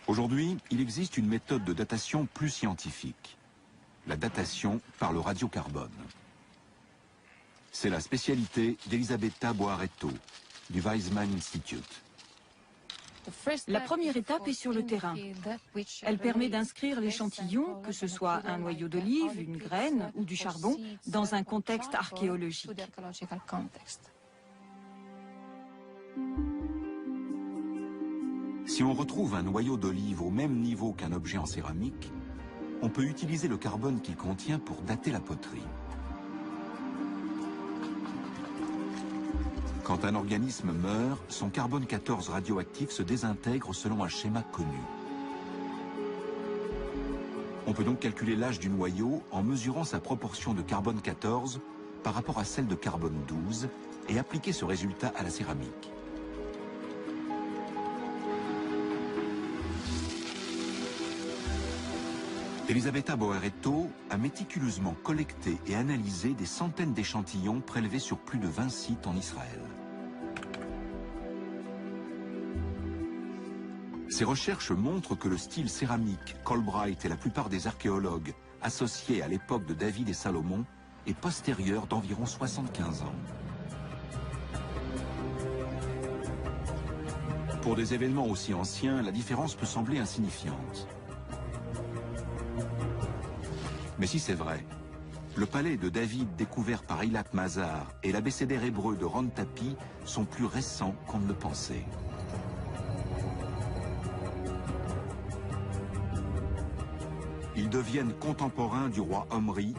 Speaker 1: Aujourd'hui, il existe une méthode de datation plus scientifique. La datation par le radiocarbone. C'est la spécialité d'Elisabetta Boaretto, du Weizmann Institute.
Speaker 13: La première étape est sur le terrain. Elle permet d'inscrire l'échantillon, que ce soit un noyau d'olive, une graine ou du charbon, dans un contexte archéologique.
Speaker 1: Si on retrouve un noyau d'olive au même niveau qu'un objet en céramique, on peut utiliser le carbone qu'il contient pour dater la poterie. Quand un organisme meurt, son carbone 14 radioactif se désintègre selon un schéma connu. On peut donc calculer l'âge du noyau en mesurant sa proportion de carbone 14 par rapport à celle de carbone 12 et appliquer ce résultat à la céramique. Elisabetta Boeretto a méticuleusement collecté et analysé des centaines d'échantillons prélevés sur plus de 20 sites en Israël. Ces recherches montrent que le style céramique qu'Albright et la plupart des archéologues associaient à l'époque de David et Salomon est postérieur d'environ 75 ans. Pour des événements aussi anciens, la différence peut sembler insignifiante. Mais si c'est vrai, le palais de David découvert par Eilat Mazar et l'abécédaire hébreu de Ron Tapi sont plus récents qu'on ne le pensait. Ils deviennent contemporains du roi Omri,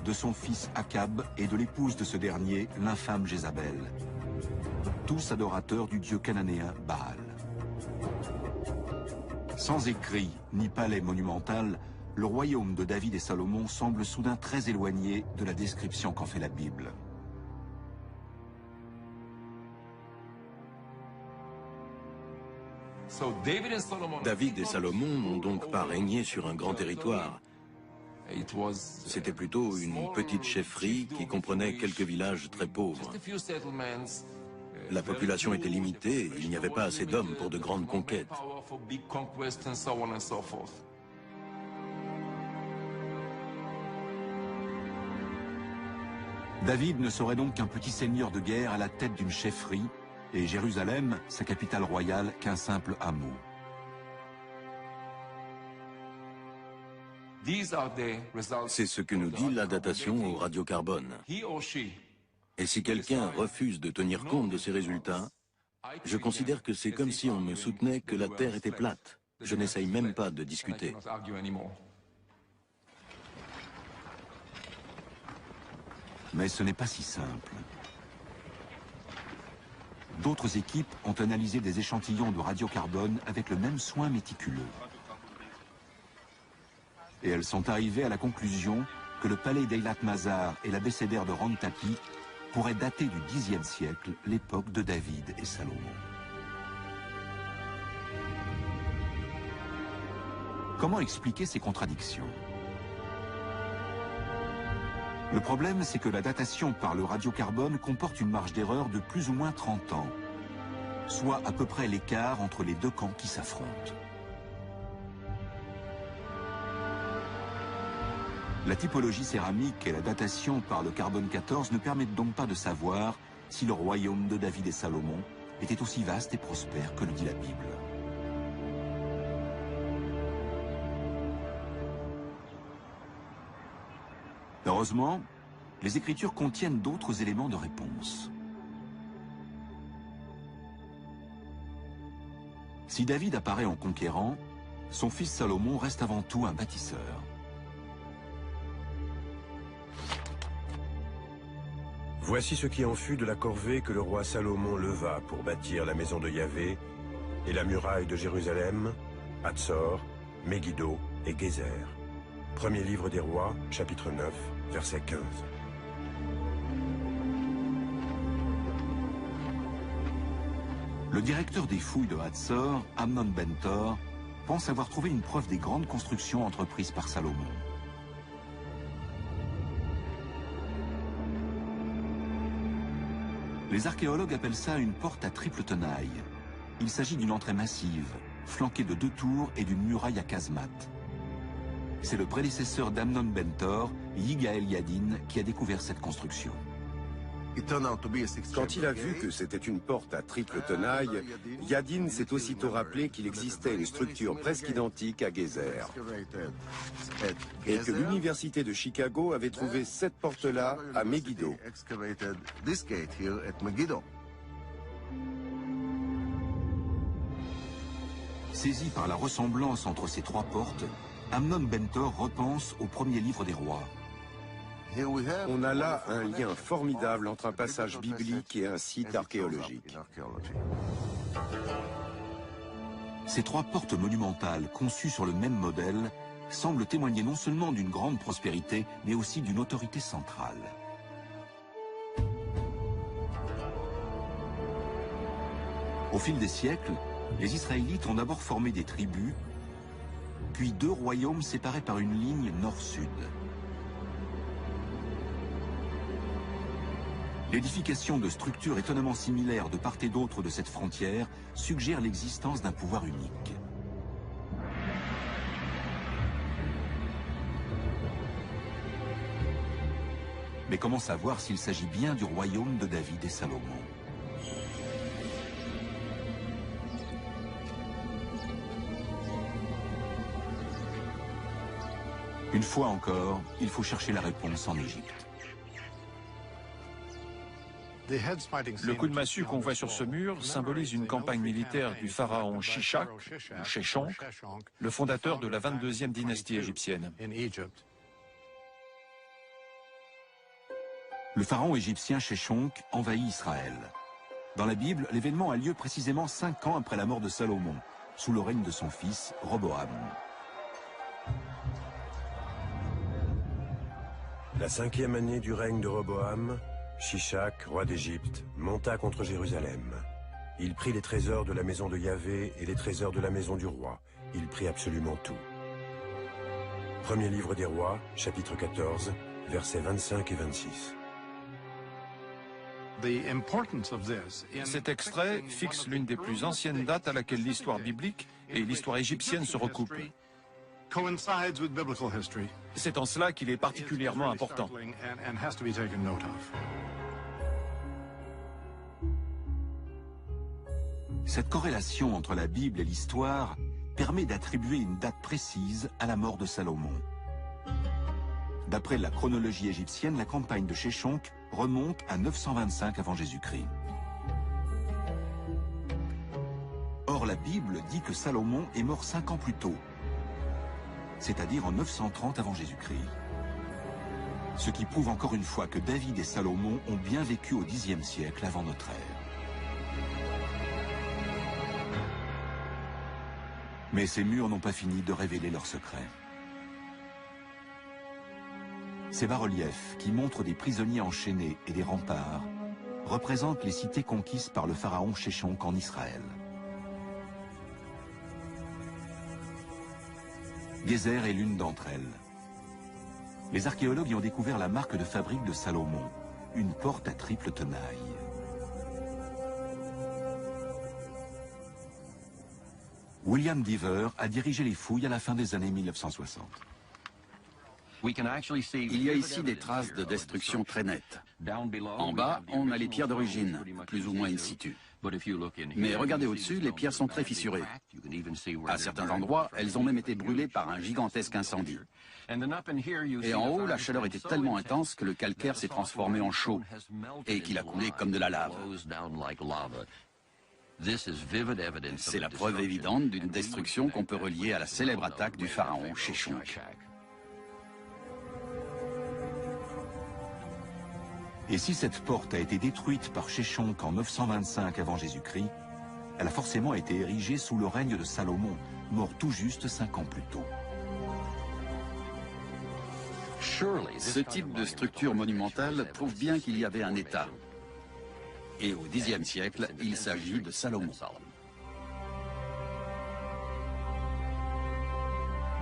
Speaker 1: de son fils Akab et de l'épouse de ce dernier, l'infâme Jézabel. Tous adorateurs du dieu cananéen Baal. Sans écrit ni palais monumental, le royaume de David et Salomon semble soudain très éloigné de la description qu'en fait la Bible.
Speaker 10: David et Salomon n'ont donc pas régné sur un grand territoire. C'était plutôt une petite chefferie qui comprenait quelques villages très pauvres. La population était limitée, il n'y avait pas assez d'hommes pour de grandes conquêtes.
Speaker 1: David ne serait donc qu'un petit seigneur de guerre à la tête d'une chefferie, et Jérusalem, sa capitale royale, qu'un simple hameau.
Speaker 10: C'est ce que nous dit la datation au radiocarbone. Et si quelqu'un refuse de tenir compte de ces résultats, je considère que c'est comme si on me soutenait que la Terre était plate. Je n'essaye même pas de discuter.
Speaker 1: Mais ce n'est pas si simple. D'autres équipes ont analysé des échantillons de radiocarbone avec le même soin méticuleux. Et elles sont arrivées à la conclusion que le palais d'Eilat Mazar et l'abécédaire de Ron Tapi pourraient dater du Xe siècle, l'époque de David et Salomon. Comment expliquer ces contradictions? Le problème, c'est que la datation par le radiocarbone comporte une marge d'erreur de plus ou moins 30 ans, soit à peu près l'écart entre les deux camps qui s'affrontent. La typologie céramique et la datation par le carbone 14 ne permettent donc pas de savoir si le royaume de David et Salomon était aussi vaste et prospère que le dit la Bible. Heureusement, les Écritures contiennent d'autres éléments de réponse. Si David apparaît en conquérant, son fils Salomon reste avant tout un bâtisseur.
Speaker 5: Voici ce qui en fut de la corvée que le roi Salomon leva pour bâtir la maison de Yahvé et la muraille de Jérusalem, Hatzor, Megiddo et Gézer. Premier livre des rois, chapitre 9, verset 15.
Speaker 1: Le directeur des fouilles de Hatzor, Amnon Bentor, pense avoir trouvé une preuve des grandes constructions entreprises par Salomon. Les archéologues appellent ça une porte à triple tenaille. Il s'agit d'une entrée massive, flanquée de 2 tours et d'une muraille à casemate. C'est le prédécesseur d'Amnon Bentor, Yigael Yadin, qui a découvert cette construction.
Speaker 9: Quand il a vu que c'était une porte à triple tenaille, Yadin s'est aussitôt rappelé qu'il existait une structure presque identique à Gézer. Et que l'université de Chicago avait trouvé cette porte-là à Megiddo.
Speaker 1: Saisi par la ressemblance entre ces 3 portes, Amnon Bentor repense au premier livre des rois.
Speaker 9: On a là un lien formidable entre un passage biblique et un site archéologique.
Speaker 1: Ces 3 portes monumentales, conçues sur le même modèle, semblent témoigner non seulement d'une grande prospérité, mais aussi d'une autorité centrale. Au fil des siècles, les Israélites ont d'abord formé des tribus, puis 2 royaumes séparés par une ligne nord-sud. L'édification de structures étonnamment similaires de part et d'autre de cette frontière suggère l'existence d'un pouvoir unique. Mais comment savoir s'il s'agit bien du royaume de David et Salomon? Une fois encore, il faut chercher la réponse en Égypte.
Speaker 2: Le coup de massue qu'on voit sur ce mur symbolise une campagne militaire du pharaon Shishak, ou Sheshonq, le fondateur de la 22e dynastie égyptienne.
Speaker 1: Le pharaon égyptien Sheshonq envahit Israël. Dans la Bible, l'événement a lieu précisément 5 ans après la mort de Salomon, sous le règne de son fils, Roboam.
Speaker 5: La 5e année du règne de Roboam, Shishak, roi d'Égypte, monta contre Jérusalem. Il prit les trésors de la maison de Yahvé et les trésors de la maison du roi. Il prit absolument tout. Premier livre des rois, chapitre 14, versets 25 et 26.
Speaker 2: Cet extrait fixe l'une des plus anciennes dates à laquelle l'histoire biblique et l'histoire égyptienne se recoupent. C'est en cela qu'il est particulièrement important.
Speaker 1: Cette corrélation entre la Bible et l'histoire permet d'attribuer une date précise à la mort de Salomon. D'après la chronologie égyptienne, la campagne de Sheshonq remonte à 925 avant Jésus-Christ. Or, la Bible dit que Salomon est mort 5 ans plus tôt, c'est-à-dire en 930 avant Jésus-Christ. Ce qui prouve encore une fois que David et Salomon ont bien vécu au Xe siècle avant notre ère. Mais ces murs n'ont pas fini de révéler leurs secrets. Ces bas-reliefs, qui montrent des prisonniers enchaînés et des remparts, représentent les cités conquises par le pharaon Sheshonq en Israël. Gézer est l'une d'entre elles. Les archéologues y ont découvert la marque de fabrique de Salomon, une porte à triple tenaille. William Dever a dirigé les fouilles à la fin des années 1960.
Speaker 3: Il y a ici des traces de destruction très nettes. En bas, on a les pierres d'origine, plus ou moins in situ. Mais regardez au-dessus, les pierres sont très fissurées. À certains endroits, elles ont même été brûlées par un gigantesque incendie. Et en haut, la chaleur était tellement intense que le calcaire s'est transformé en chaux et qu'il a coulé comme de la lave. C'est la preuve évidente d'une destruction qu'on peut relier à la célèbre attaque du pharaon Sheshonq.
Speaker 1: Et si cette porte a été détruite par Sheshonq en 925 avant Jésus-Christ, elle a forcément été érigée sous le règne de Salomon, mort tout juste 5 ans plus tôt.
Speaker 3: Ce type de structure monumentale prouve bien qu'il y avait un État. Et au Xe siècle, il s'agit de Salomon.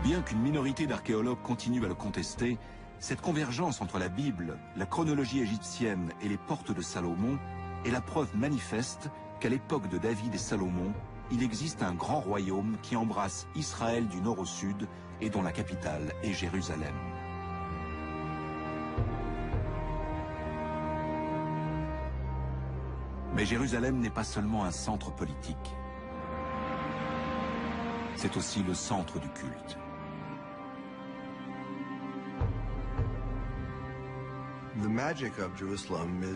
Speaker 1: Bien qu'une minorité d'archéologues continue à le contester, cette convergence entre la Bible, la chronologie égyptienne et les portes de Salomon est la preuve manifeste qu'à l'époque de David et Salomon, il existe un grand royaume qui embrasse Israël du nord au sud et dont la capitale est Jérusalem. Mais Jérusalem n'est pas seulement un centre politique. C'est aussi le centre du culte.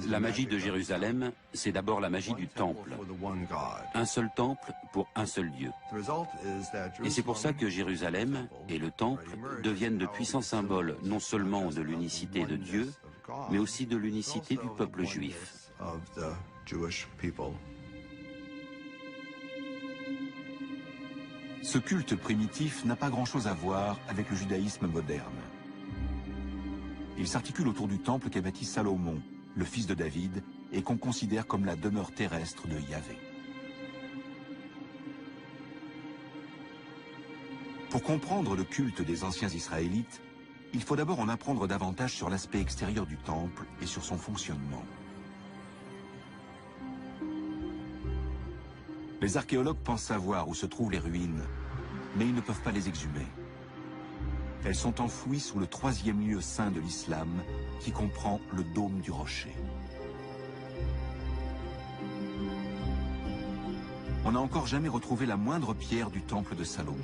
Speaker 7: La magie de Jérusalem, c'est d'abord la magie du temple. Un seul temple pour un seul Dieu. Et c'est pour ça que Jérusalem et le temple deviennent de puissants symboles non seulement de l'unicité de Dieu, mais aussi de l'unicité du peuple juif.
Speaker 1: Ce culte primitif n'a pas grand-chose à voir avec le judaïsme moderne. Il s'articule autour du temple qu'a bâti Salomon, le fils de David, et qu'on considère comme la demeure terrestre de Yahvé. Pour comprendre le culte des anciens Israélites, il faut d'abord en apprendre davantage sur l'aspect extérieur du temple et sur son fonctionnement. Les archéologues pensent savoir où se trouvent les ruines, mais ils ne peuvent pas les exhumer. Elles sont enfouies sous le 3e lieu saint de l'islam, qui comprend le dôme du rocher. On n'a encore jamais retrouvé la moindre pierre du temple de Salomon.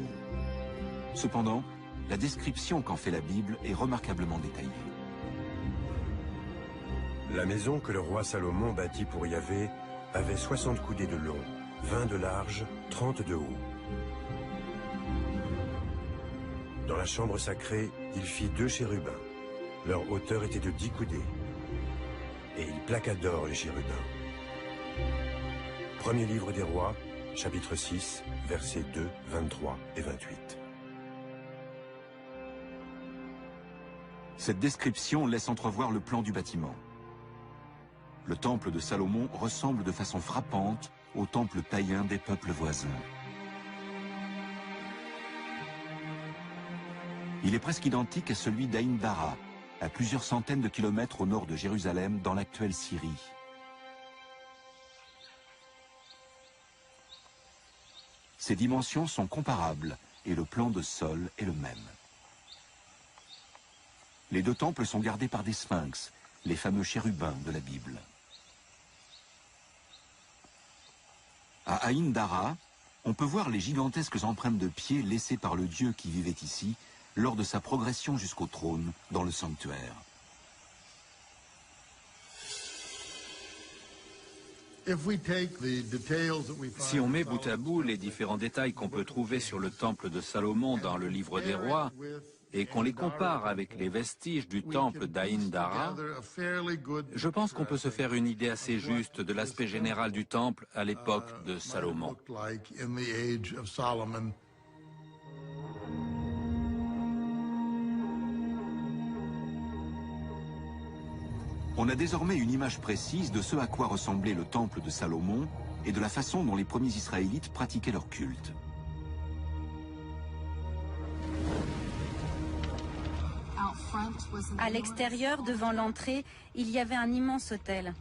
Speaker 1: Cependant, la description qu'en fait la Bible est remarquablement détaillée.
Speaker 5: La maison que le roi Salomon bâtit pour Yahvé avait 60 coudées de long, 20 de large, 30 de haut. Dans la chambre sacrée, il fit 2 chérubins. Leur hauteur était de 10 coudées. Et il plaqua d'or les chérubins. Premier livre des rois, chapitre 6, versets 2, 23 et 28.
Speaker 1: Cette description laisse entrevoir le plan du bâtiment. Le temple de Salomon ressemble de façon frappante au temple païen des peuples voisins. Il est presque identique à celui d'Aïn Dara, à plusieurs centaines de kilomètres au nord de Jérusalem, dans l'actuelle Syrie. Ces dimensions sont comparables et le plan de sol est le même. Les 2 temples sont gardés par des sphinx, les fameux chérubins de la Bible. À Aïn Dara, on peut voir les gigantesques empreintes de pieds laissées par le Dieu qui vivait ici lors de sa progression jusqu'au trône dans le sanctuaire.
Speaker 8: Si on met bout à bout les différents détails qu'on peut trouver sur le temple de Salomon dans le livre des rois et qu'on les compare avec les vestiges du temple d'Aïn Dara, je pense qu'on peut se faire une idée assez juste de l'aspect général du temple à l'époque de Salomon.
Speaker 1: On a désormais une image précise de ce à quoi ressemblait le temple de Salomon et de la façon dont les premiers Israélites pratiquaient leur culte.
Speaker 12: À l'extérieur, devant l'entrée, il y avait un immense autel.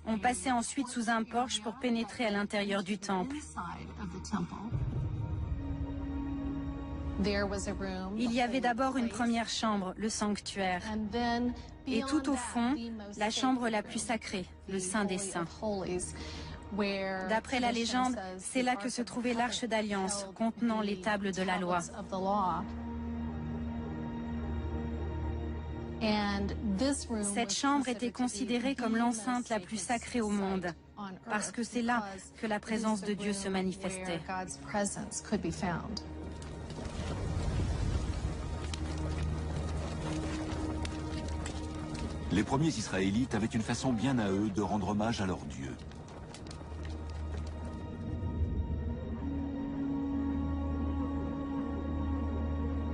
Speaker 12: On passait ensuite sous un porche pour pénétrer à l'intérieur du temple. Il y avait d'abord une première chambre, le sanctuaire. Et tout au fond, la chambre la plus sacrée, le Saint des Saints. D'après la légende, c'est là que se trouvait l'Arche d'Alliance, contenant les tables de la loi. Cette chambre était considérée comme l'enceinte la plus sacrée au monde, parce que c'est là que la présence de Dieu se manifestait.
Speaker 1: Les premiers Israélites avaient une façon bien à eux de rendre hommage à leur Dieu.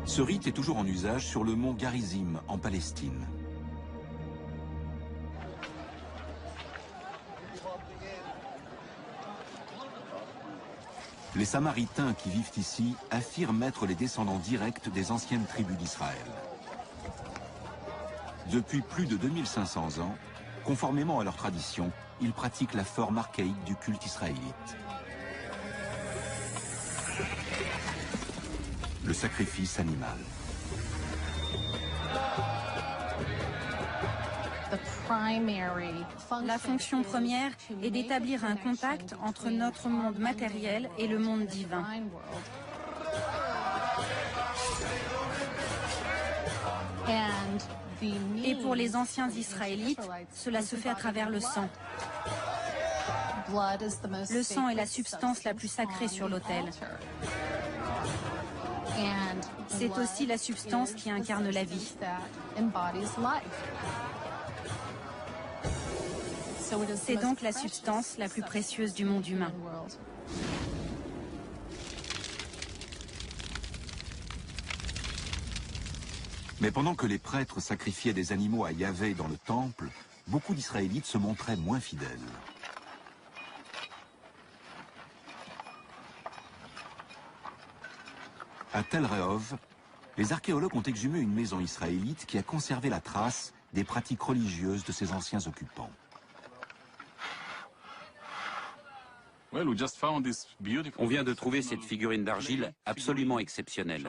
Speaker 1: Ce rite est toujours en usage sur le mont Garizim, en Palestine. Les Samaritains qui vivent ici affirment être les descendants directs des anciennes tribus d'Israël. Depuis plus de 2500 ans, conformément à leur tradition, ils pratiquent la forme archaïque du culte israélite. Le sacrifice animal.
Speaker 12: La fonction première est d'établir un contact entre notre monde matériel et le monde divin. Et pour les anciens Israélites, cela se fait à travers le sang. Le sang est la substance la plus sacrée sur l'autel. C'est aussi la substance qui incarne la vie. C'est donc la substance la plus précieuse du monde humain.
Speaker 1: Mais pendant que les prêtres sacrifiaient des animaux à Yahvé dans le temple, beaucoup d'Israélites se montraient moins fidèles. À Tel Rehov, les archéologues ont exhumé une maison israélite qui a conservé la trace des pratiques religieuses de ses anciens occupants.
Speaker 7: On vient de trouver cette figurine d'argile absolument exceptionnelle.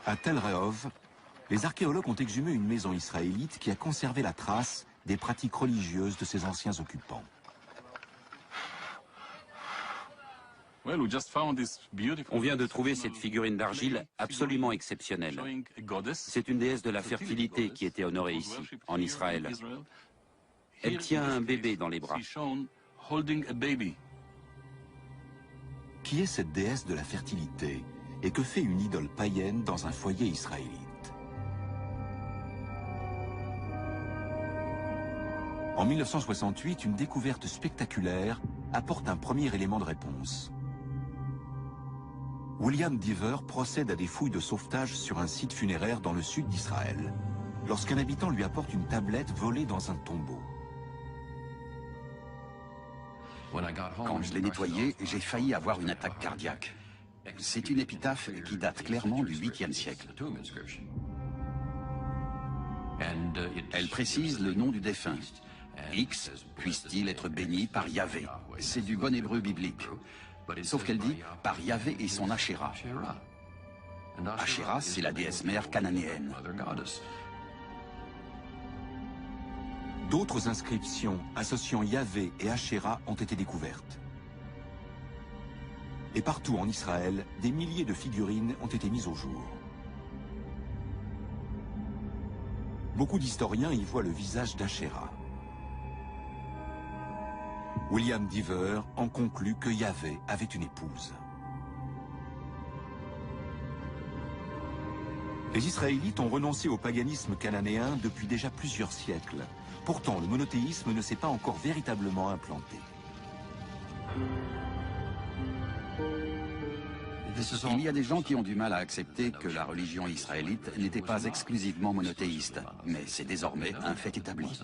Speaker 1: À Tel Rehov, les archéologues ont exhumé une maison israélite qui a conservé la trace des pratiques religieuses de ses anciens occupants.
Speaker 7: On vient de trouver cette figurine d'argile absolument exceptionnelle. C'est une déesse de la fertilité qui était honorée ici, en Israël. Elle tient un bébé dans les bras.
Speaker 1: Qui est cette déesse de la fertilité et que fait une idole païenne dans un foyer israélite? En 1968, une découverte spectaculaire apporte un premier élément de réponse. William Dever procède à des fouilles de sauvetage sur un site funéraire dans le sud d'Israël, lorsqu'un habitant lui apporte une tablette volée dans un tombeau.
Speaker 3: Quand je l'ai nettoyée, j'ai failli avoir une attaque cardiaque. C'est une épitaphe qui date clairement du 8e siècle. Elle précise le nom du défunt. X, puisse-t-il être béni par Yahvé. C'est du bon hébreu biblique. Sauf qu'elle dit par Yahvé et son Ashéra. Ashéra, c'est la déesse mère cananéenne.
Speaker 1: D'autres inscriptions associant Yahvé et Ashéra ont été découvertes. Et partout en Israël, des milliers de figurines ont été mises au jour. Beaucoup d'historiens y voient le visage d'Ashéra. William Dever en conclut que Yahvé avait une épouse. Les Israélites ont renoncé au paganisme cananéen depuis déjà plusieurs siècles. Pourtant, le monothéisme ne s'est pas encore véritablement implanté.
Speaker 3: Il y a des gens qui ont du mal à accepter que la religion israélite n'était pas exclusivement monothéiste, mais c'est désormais un fait établi.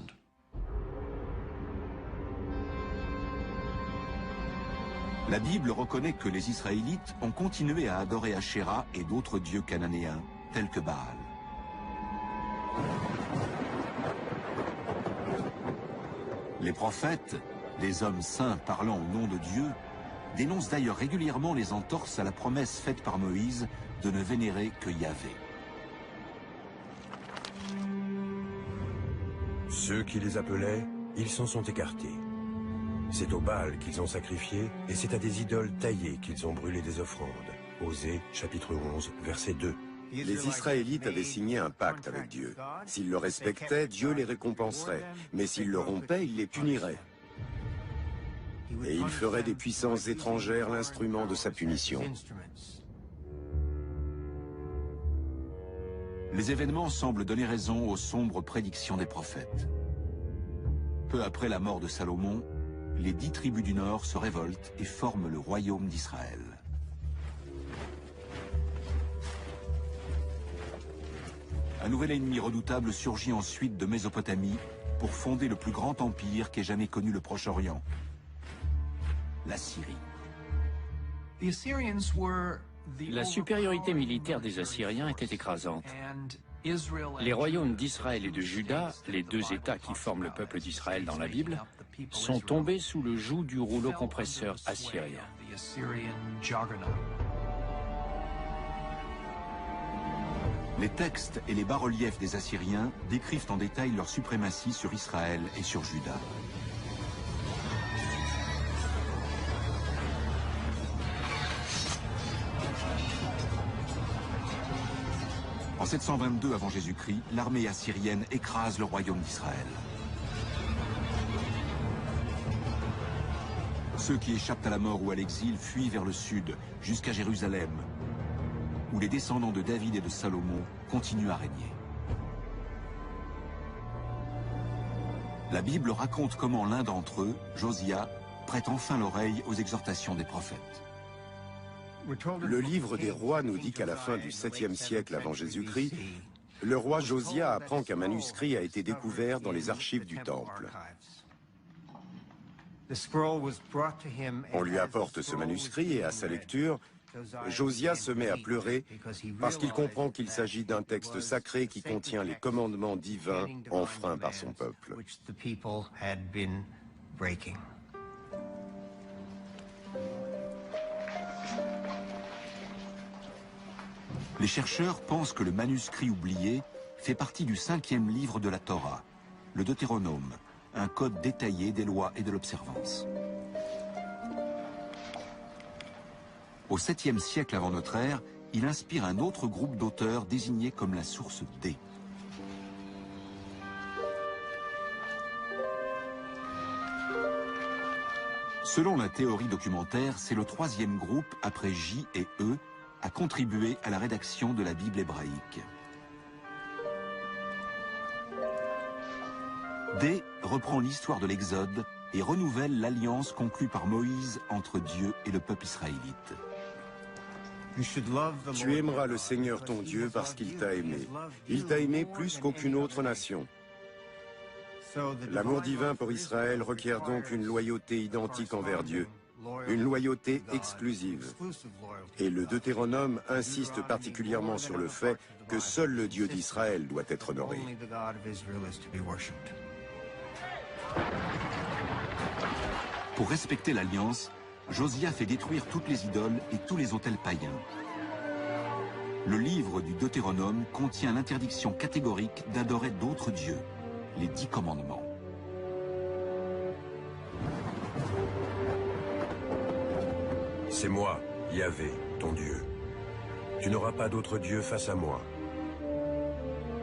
Speaker 1: La Bible reconnaît que les Israélites ont continué à adorer Ashéra et d'autres dieux cananéens, tels que Baal. Les prophètes, des hommes saints parlant au nom de Dieu, dénoncent d'ailleurs régulièrement les entorses à la promesse faite par Moïse de ne vénérer que Yahvé.
Speaker 5: Ceux qui les appelaient, ils s'en sont écartés. C'est au Baal qu'ils ont sacrifié, et c'est à des idoles taillées qu'ils ont brûlé des offrandes. Osée, chapitre 11, verset 2.
Speaker 9: Les Israélites avaient signé un pacte avec Dieu. S'ils le respectaient, Dieu les récompenserait, mais s'ils le rompaient, il les punirait. Et il ferait des puissances étrangères l'instrument de sa punition.
Speaker 1: Les événements semblent donner raison aux sombres prédictions des prophètes. Peu après la mort de Salomon, les 10 tribus du Nord se révoltent et forment le royaume d'Israël. Un nouvel ennemi redoutable surgit ensuite de Mésopotamie pour fonder le plus grand empire qu'ait jamais connu le Proche-Orient, la Syrie.
Speaker 4: La supériorité militaire des Assyriens était écrasante. Les royaumes d'Israël et de Juda, les deux États qui forment le peuple d'Israël dans la Bible, sont tombés sous le joug du rouleau compresseur assyrien.
Speaker 1: Les textes et les bas-reliefs des Assyriens décrivent en détail leur suprématie sur Israël et sur Juda. En 722 avant Jésus-Christ, l'armée assyrienne écrase le royaume d'Israël. Ceux qui échappent à la mort ou à l'exil fuient vers le sud, jusqu'à Jérusalem, où les descendants de David et de Salomon continuent à régner. La Bible raconte comment l'un d'entre eux, Josia, prête enfin l'oreille aux exhortations des prophètes.
Speaker 9: Le livre des rois nous dit qu'à la fin du 7e siècle avant Jésus-Christ, le roi Josia apprend qu'un manuscrit a été découvert dans les archives du temple. On lui apporte ce manuscrit et à sa lecture, Josia se met à pleurer parce qu'il comprend qu'il s'agit d'un texte sacré qui contient les commandements divins enfreints par son peuple.
Speaker 1: Les chercheurs pensent que le manuscrit oublié fait partie du 5e livre de la Torah, le Deutéronome, un code détaillé des lois et de l'observance. Au 7e siècle avant notre ère, il inspire un autre groupe d'auteurs désigné comme la source D. Selon la théorie documentaire, c'est le 3e groupe, après J et E, à contribuer à la rédaction de la Bible hébraïque. D reprend l'histoire de l'Exode et renouvelle l'alliance conclue par Moïse entre Dieu et le peuple israélite.
Speaker 9: Tu aimeras le Seigneur ton Dieu parce qu'il t'a aimé. Il t'a aimé plus qu'aucune autre nation. L'amour divin pour Israël requiert donc une loyauté identique envers Dieu, une loyauté exclusive. Et le Deutéronome insiste particulièrement sur le fait que seul le Dieu d'Israël doit être honoré.
Speaker 1: Pour respecter l'alliance, Josia fait détruire toutes les idoles et tous les autels païens. Le livre du Deutéronome contient l'interdiction catégorique d'adorer d'autres dieux, les 10 commandements.
Speaker 5: C'est moi, Yahvé, ton Dieu. Tu n'auras pas d'autre Dieu face à moi.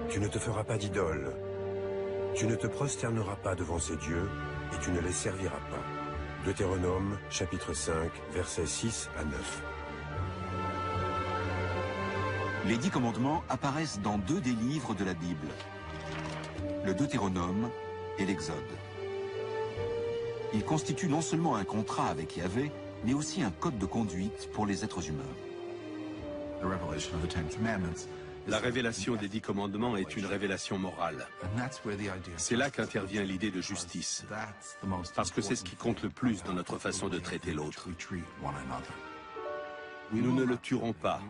Speaker 5: Tu ne te feras pas d'idole. Tu ne te prosterneras pas devant ces dieux et tu ne les serviras pas. Deutéronome, chapitre 5, versets 6 à 9.
Speaker 1: Les 10 commandements apparaissent dans 2 des livres de la Bible, le Deutéronome et l'Exode. Ils constituent non seulement un contrat avec Yahvé, mais aussi un code de conduite pour les êtres humains.
Speaker 6: La révélation des 10 commandements est une révélation morale. C'est là qu'intervient l'idée de justice, parce que c'est ce qui compte le plus dans notre façon de traiter l'autre. Nous ne le tuerons pas,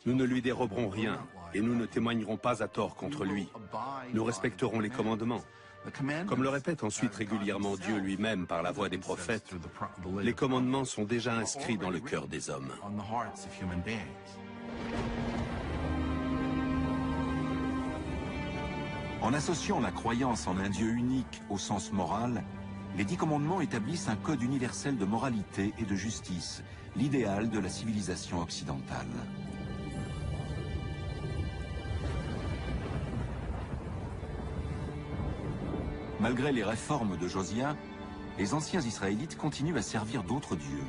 Speaker 6: nous ne lui déroberons rien, et nous ne témoignerons pas à tort contre lui. Nous respecterons les commandements. Comme le répète ensuite régulièrement Dieu lui-même par la voix des prophètes, les commandements sont déjà inscrits dans le cœur des hommes.
Speaker 1: En associant la croyance en un Dieu unique au sens moral, les 10 commandements établissent un code universel de moralité et de justice, l'idéal de la civilisation occidentale. Malgré les réformes de Josia, les anciens Israélites continuent à servir d'autres dieux.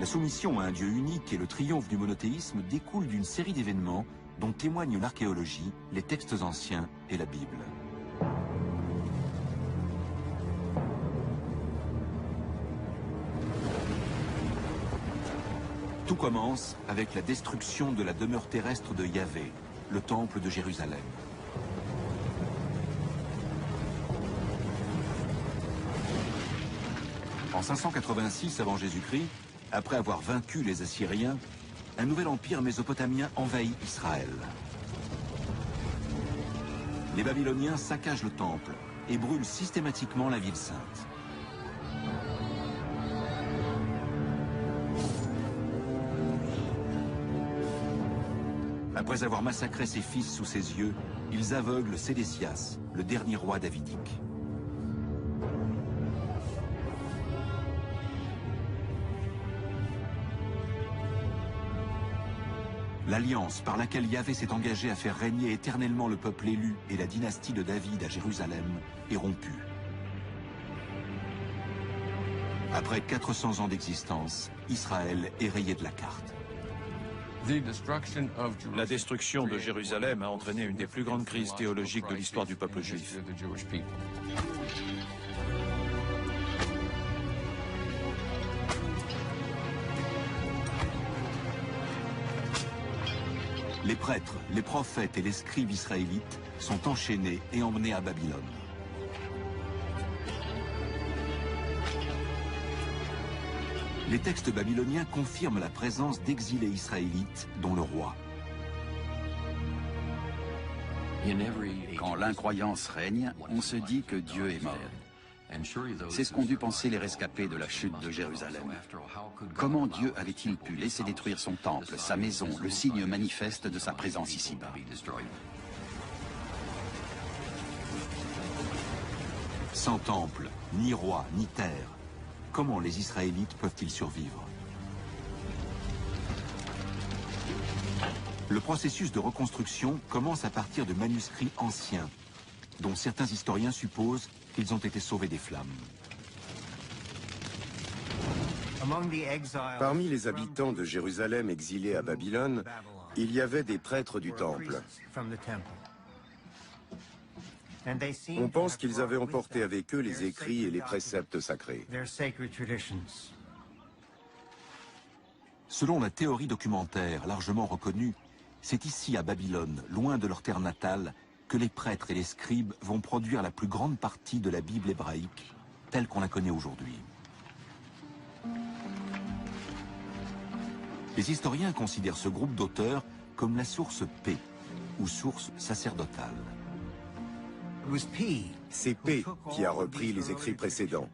Speaker 1: La soumission à un Dieu unique et le triomphe du monothéisme découlent d'une série d'événements dont témoignent l'archéologie, les textes anciens et la Bible. Tout commence avec la destruction de la demeure terrestre de Yahvé, le temple de Jérusalem. En 586 avant Jésus-Christ, après avoir vaincu les Assyriens, un nouvel empire mésopotamien envahit Israël. Les Babyloniens saccagent le temple et brûlent systématiquement la ville sainte. Après avoir massacré ses fils sous ses yeux, ils aveuglent Sédécias, le dernier roi davidique. L'alliance par laquelle Yahvé s'est engagé à faire régner éternellement le peuple élu et la dynastie de David à Jérusalem est rompue. Après 400 ans d'existence, Israël est rayé de la carte.
Speaker 2: La destruction de Jérusalem a entraîné une des plus grandes crises théologiques de l'histoire du peuple juif.
Speaker 1: Les prêtres, les prophètes et les scribes israélites sont enchaînés et emmenés à Babylone. Les textes babyloniens confirment la présence d'exilés israélites, dont le roi.
Speaker 3: Quand l'incroyance règne, on se dit que Dieu est mort. C'est ce qu'ont dû penser les rescapés de la chute de Jérusalem. Comment Dieu avait-il pu laisser détruire son temple, sa maison, le signe manifeste de sa présence ici-bas?
Speaker 1: Sans temple, ni roi, ni terre, comment les Israélites peuvent-ils survivre? Le processus de reconstruction commence à partir de manuscrits anciens, dont certains historiens supposent qu'ils ont été sauvés des flammes.
Speaker 9: Parmi les habitants de Jérusalem exilés à Babylone, il y avait des prêtres du temple. On pense qu'ils avaient emporté avec eux les écrits et les préceptes sacrés.
Speaker 1: Selon la théorie documentaire largement reconnue, c'est ici à Babylone, loin de leur terre natale, que les prêtres et les scribes vont produire la plus grande partie de la Bible hébraïque, telle qu'on la connaît aujourd'hui. Les historiens considèrent ce groupe d'auteurs comme la source P, ou source sacerdotale.
Speaker 9: C'est P qui a repris les écrits précédents.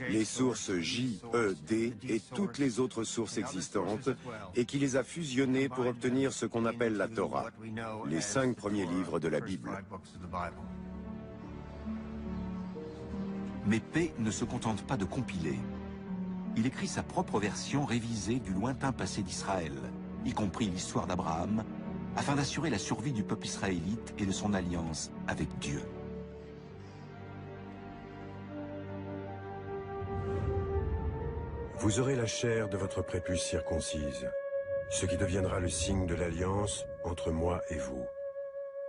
Speaker 9: Les sources J, E, D et toutes les autres sources existantes, et qui les a fusionnées pour obtenir ce qu'on appelle la Torah, les 5 premiers livres de la Bible.
Speaker 1: Mais P ne se contente pas de compiler. Il écrit sa propre version révisée du lointain passé d'Israël, y compris l'histoire d'Abraham, afin d'assurer la survie du peuple israélite et de son alliance avec Dieu.
Speaker 5: Vous aurez la chair de votre prépuce circoncise, ce qui deviendra le signe de l'alliance entre moi et vous.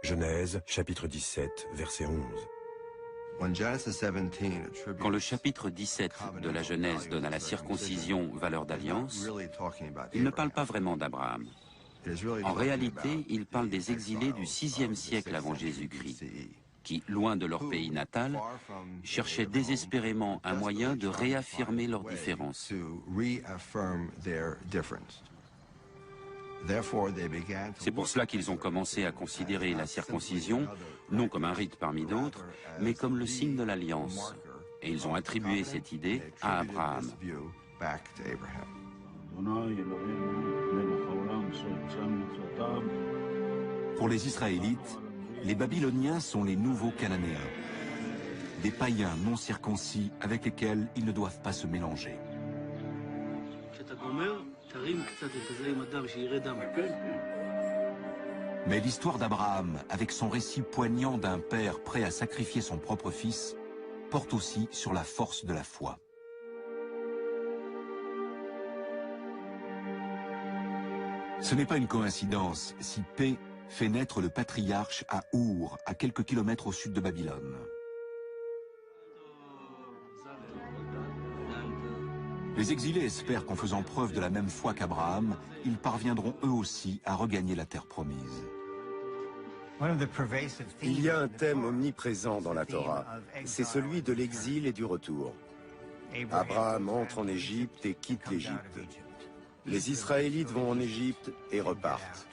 Speaker 5: Genèse, chapitre 17, verset 11.
Speaker 7: Quand le chapitre 17 de la Genèse donne à la circoncision valeur d'alliance, il ne parle pas vraiment d'Abraham. En réalité, il parle des exilés du 6e siècle avant Jésus-Christ, qui, loin de leur pays natal, cherchaient désespérément un moyen de réaffirmer leurs différences. C'est pour cela qu'ils ont commencé à considérer la circoncision, non comme un rite parmi d'autres, mais comme le signe de l'alliance. Et ils ont attribué cette idée à Abraham.
Speaker 1: Pour les Israélites, les Babyloniens sont les nouveaux Cananéens, des païens non circoncis avec lesquels ils ne doivent pas se mélanger. Mais l'histoire d'Abraham, avec son récit poignant d'un père prêt à sacrifier son propre fils, porte aussi sur la force de la foi. Ce n'est pas une coïncidence si P fait naître le patriarche à Our, à quelques kilomètres au sud de Babylone. Les exilés espèrent qu'en faisant preuve de la même foi qu'Abraham, ils parviendront eux aussi à regagner la terre promise.
Speaker 9: Il y a un thème omniprésent dans la Torah, c'est celui de l'exil et du retour. Abraham entre en Égypte et quitte l'Égypte. Les Israélites vont en Égypte et repartent.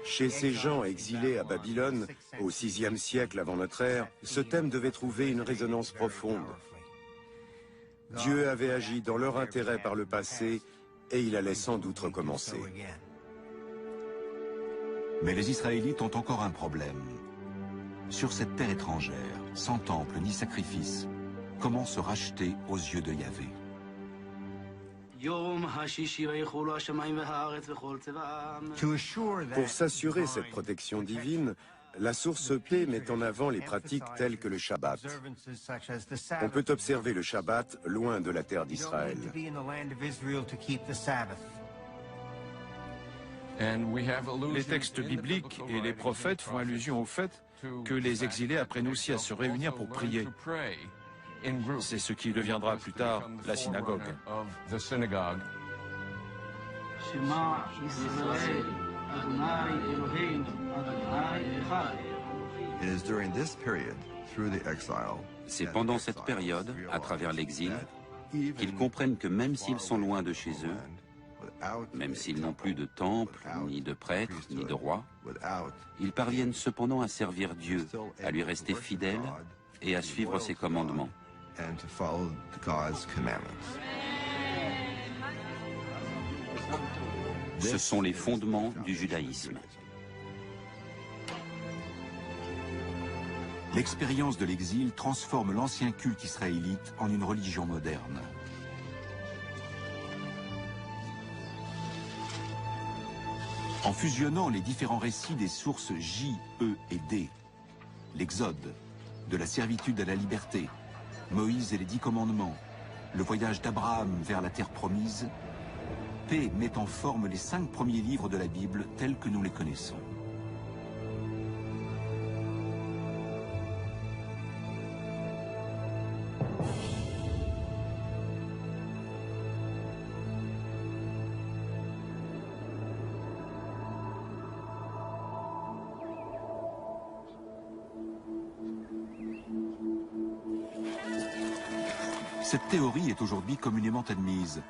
Speaker 9: Chez ces gens exilés à Babylone, au VIe siècle avant notre ère, ce thème devait trouver une résonance profonde. Dieu avait agi dans leur intérêt par le passé et il allait sans doute recommencer.
Speaker 1: Mais les Israélites ont encore un problème. Sur cette terre étrangère, sans temple ni sacrifice, comment se racheter aux yeux de Yahvé?
Speaker 9: Pour s'assurer cette protection divine, la source P met en avant les pratiques telles que le Shabbat. On peut observer le Shabbat loin de la terre d'Israël.
Speaker 2: Les textes bibliques et les prophètes font allusion au fait que les exilés apprennent aussi à se réunir pour prier. C'est ce qui deviendra plus tard la synagogue.
Speaker 7: C'est pendant cette période, à travers l'exil, qu'ils comprennent que même s'ils sont loin de chez eux, même s'ils n'ont plus de temple, ni de prêtre, ni de roi, ils parviennent cependant à servir Dieu, à lui rester fidèles et à suivre ses commandements. Ce sont les fondements du judaïsme.
Speaker 1: L'expérience de l'exil transforme l'ancien culte israélite en une religion moderne. En fusionnant les différents récits des sources J, E et D, l'Exode, de la servitude à la liberté, Moïse et les 10 commandements, le voyage d'Abraham vers la terre promise, P met en forme les 5 premiers livres de la Bible tels que nous les connaissons. Cette théorie est aujourd'hui communément admise,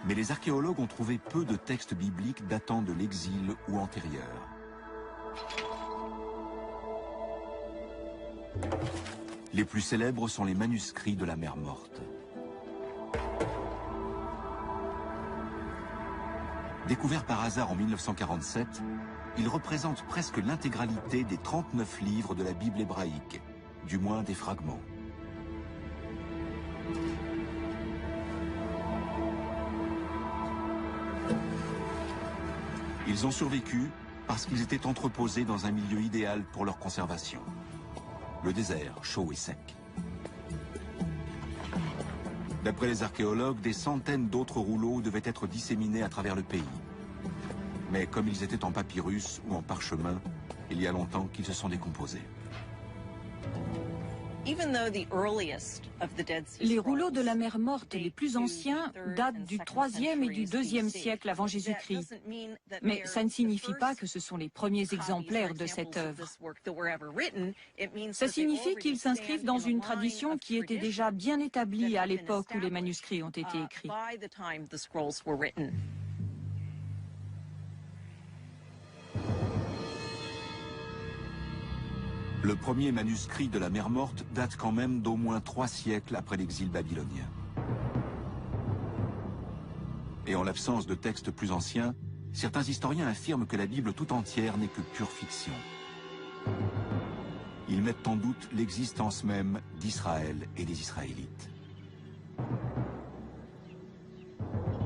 Speaker 1: mais les archéologues ont trouvé peu de textes bibliques datant de l'exil ou antérieurs. Les plus célèbres sont les manuscrits de la Mer Morte. Découverts par hasard en 1947, ils représentent presque l'intégralité des 39 livres de la Bible hébraïque, du moins des fragments. Ils ont survécu parce qu'ils étaient entreposés dans un milieu idéal pour leur conservation. Le désert, chaud et sec. D'après les archéologues, des centaines d'autres rouleaux devaient être disséminés à travers le pays. Mais comme ils étaient en papyrus ou en parchemin, il y a longtemps qu'ils se sont décomposés.
Speaker 13: Les rouleaux de la Mer Morte les plus anciens datent du IIIe et du IIe siècle avant Jésus-Christ. Mais ça ne signifie pas que ce sont les premiers exemplaires de cette œuvre. Ça signifie qu'ils s'inscrivent dans une tradition qui était déjà bien établie à l'époque où les manuscrits ont été écrits.
Speaker 1: Le premier manuscrit de la Mer Morte date quand même d'au moins 3 siècles après l'exil babylonien. Et en l'absence de textes plus anciens, certains historiens affirment que la Bible tout entière n'est que pure fiction. Ils mettent en doute l'existence même d'Israël et des Israélites.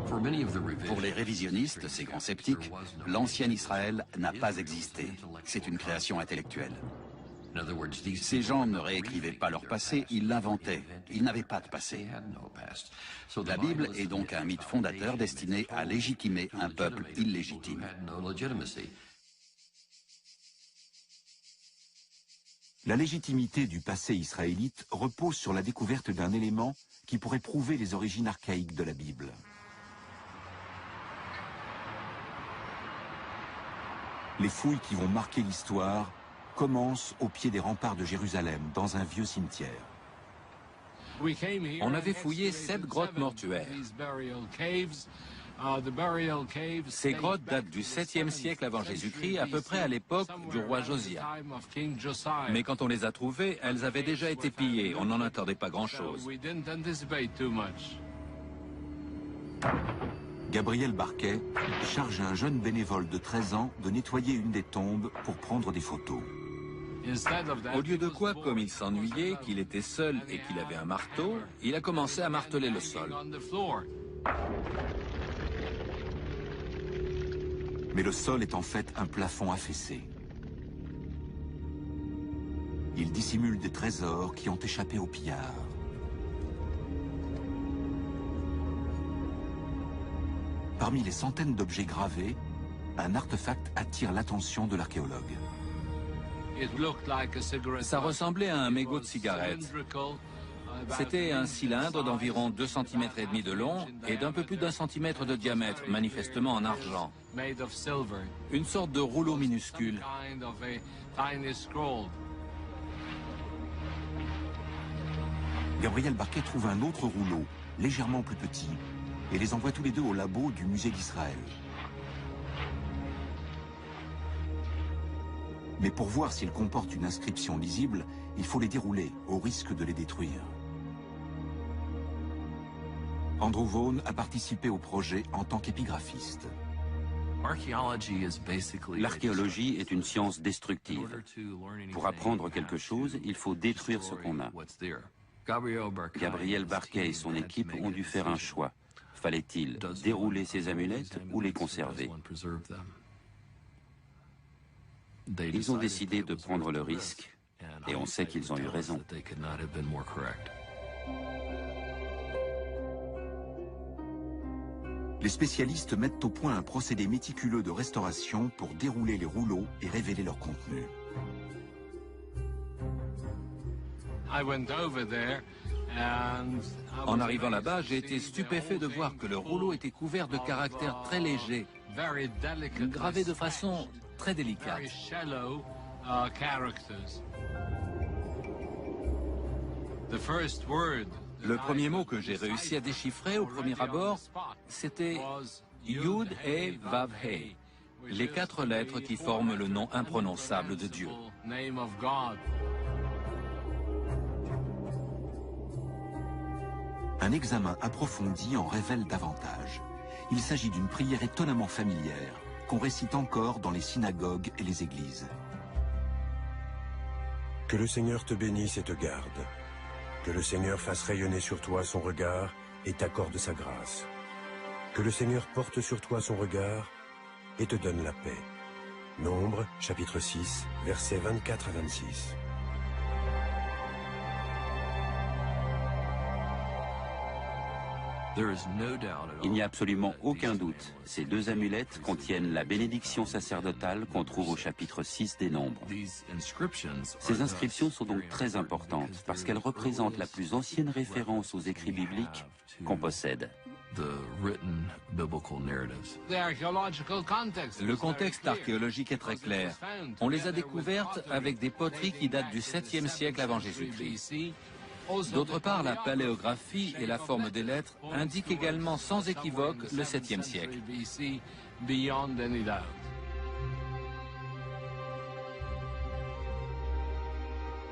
Speaker 3: Pour les révisionnistes, ces grands sceptiques, l'ancien Israël n'a pas existé. C'est une création intellectuelle. Ces gens ne réécrivaient pas leur passé, ils l'inventaient. Ils n'avaient pas de passé. La Bible est donc un mythe fondateur destiné à légitimer un peuple illégitime.
Speaker 1: La légitimité du passé israélite repose sur la découverte d'un élément qui pourrait prouver les origines archaïques de la Bible. Les fouilles qui vont marquer l'histoire commence au pied des remparts de Jérusalem, dans un vieux cimetière.
Speaker 8: On avait fouillé 7 grottes mortuaires. Ces grottes datent du 7e siècle avant Jésus-Christ, à peu près à l'époque du roi Josia. Mais quand on les a trouvées, elles avaient déjà été pillées. On n'en attendait pas grand-chose.
Speaker 1: Gabriel Barquet charge un jeune bénévole de 13 ans de nettoyer une des tombes pour prendre des photos.
Speaker 8: Au lieu de quoi, comme il s'ennuyait, qu'il était seul et qu'il avait un marteau, il a commencé à marteler le sol.
Speaker 1: Mais le sol est en fait un plafond affaissé. Il dissimule des trésors qui ont échappé aux pillards. Parmi les centaines d'objets gravés, un artefact attire l'attention de l'archéologue.
Speaker 8: Ça ressemblait à un mégot de cigarette. C'était un cylindre d'environ 2,5 cm de long et d'un peu plus d'1 cm de diamètre, manifestement en argent. Une sorte de rouleau minuscule.
Speaker 1: Gabriel Barquet trouve un autre rouleau, légèrement plus petits, et les envoie tous les deux au labo du musée d'Israël. Mais pour voir s'ils comportent une inscription lisible, il faut les dérouler, au risque de les détruire. Andrew Vaughn a participé au projet en tant qu'épigraphiste.
Speaker 7: L'archéologie est une science destructive. Pour apprendre quelque chose, il faut détruire ce qu'on a. Gabriel Barkay et son équipe ont dû faire un choix. Fallait-il dérouler ces amulettes ou les conserver? Ils ont décidé de prendre le risque, et on sait qu'ils ont eu raison.
Speaker 1: Les spécialistes mettent au point un procédé méticuleux de restauration pour dérouler les rouleaux et révéler leur contenu.
Speaker 8: En arrivant là-bas, j'ai été stupéfait de voir que le rouleau était couvert de caractères très légers, gravés de façon très délicate. Le premier mot que j'ai réussi à déchiffrer au premier abord, c'était Yud et Vav He, les 4 lettres qui forment le nom imprononçable de Dieu.
Speaker 1: Un examen approfondi en révèle davantage. Il s'agit d'une prière étonnamment familière, qu'on récite encore dans les synagogues et les églises.
Speaker 5: Que le Seigneur te bénisse et te garde. Que le Seigneur fasse rayonner sur toi son regard et t'accorde sa grâce. Que le Seigneur porte sur toi son regard et te donne la paix. Nombre, chapitre 6, versets 24 à 26.
Speaker 7: Il n'y a absolument aucun doute. Ces 2 amulettes contiennent la bénédiction sacerdotale qu'on trouve au chapitre 6 des Nombres. Ces inscriptions sont donc très importantes parce qu'elles représentent la plus ancienne référence aux écrits bibliques qu'on possède.
Speaker 8: Le contexte archéologique est très clair. On les a découvertes avec des poteries qui datent du 7e siècle avant Jésus-Christ. D'autre part, la paléographie et la forme des lettres indiquent également sans équivoque le 7e siècle.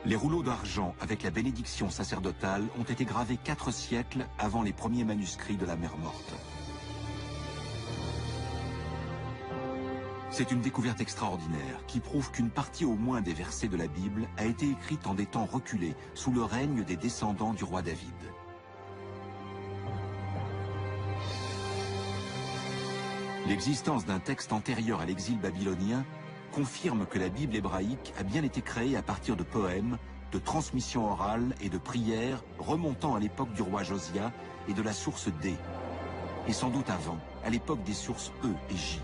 Speaker 1: Les rouleaux d'argent avec la bénédiction sacerdotale ont été gravés 4 siècles avant les premiers manuscrits de la Mer Morte. C'est une découverte extraordinaire qui prouve qu'une partie au moins des versets de la Bible a été écrite en des temps reculés, sous le règne des descendants du roi David. L'existence d'un texte antérieur à l'exil babylonien confirme que la Bible hébraïque a bien été créée à partir de poèmes, de transmissions orales et de prières remontant à l'époque du roi Josia et de la source D, et sans doute avant, à l'époque des sources E et J.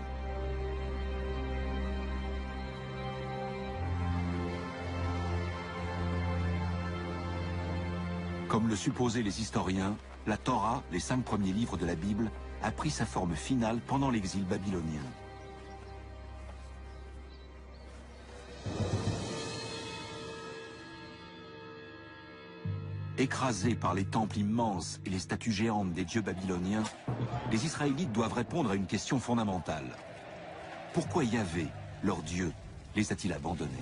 Speaker 1: Comme le supposaient les historiens, la Torah, les 5 premiers livres de la Bible, a pris sa forme finale pendant l'exil babylonien. Écrasés par les temples immenses et les statues géantes des dieux babyloniens, les Israélites doivent répondre à une question fondamentale. Pourquoi Yahvé, leur Dieu, les a-t-il abandonnés ?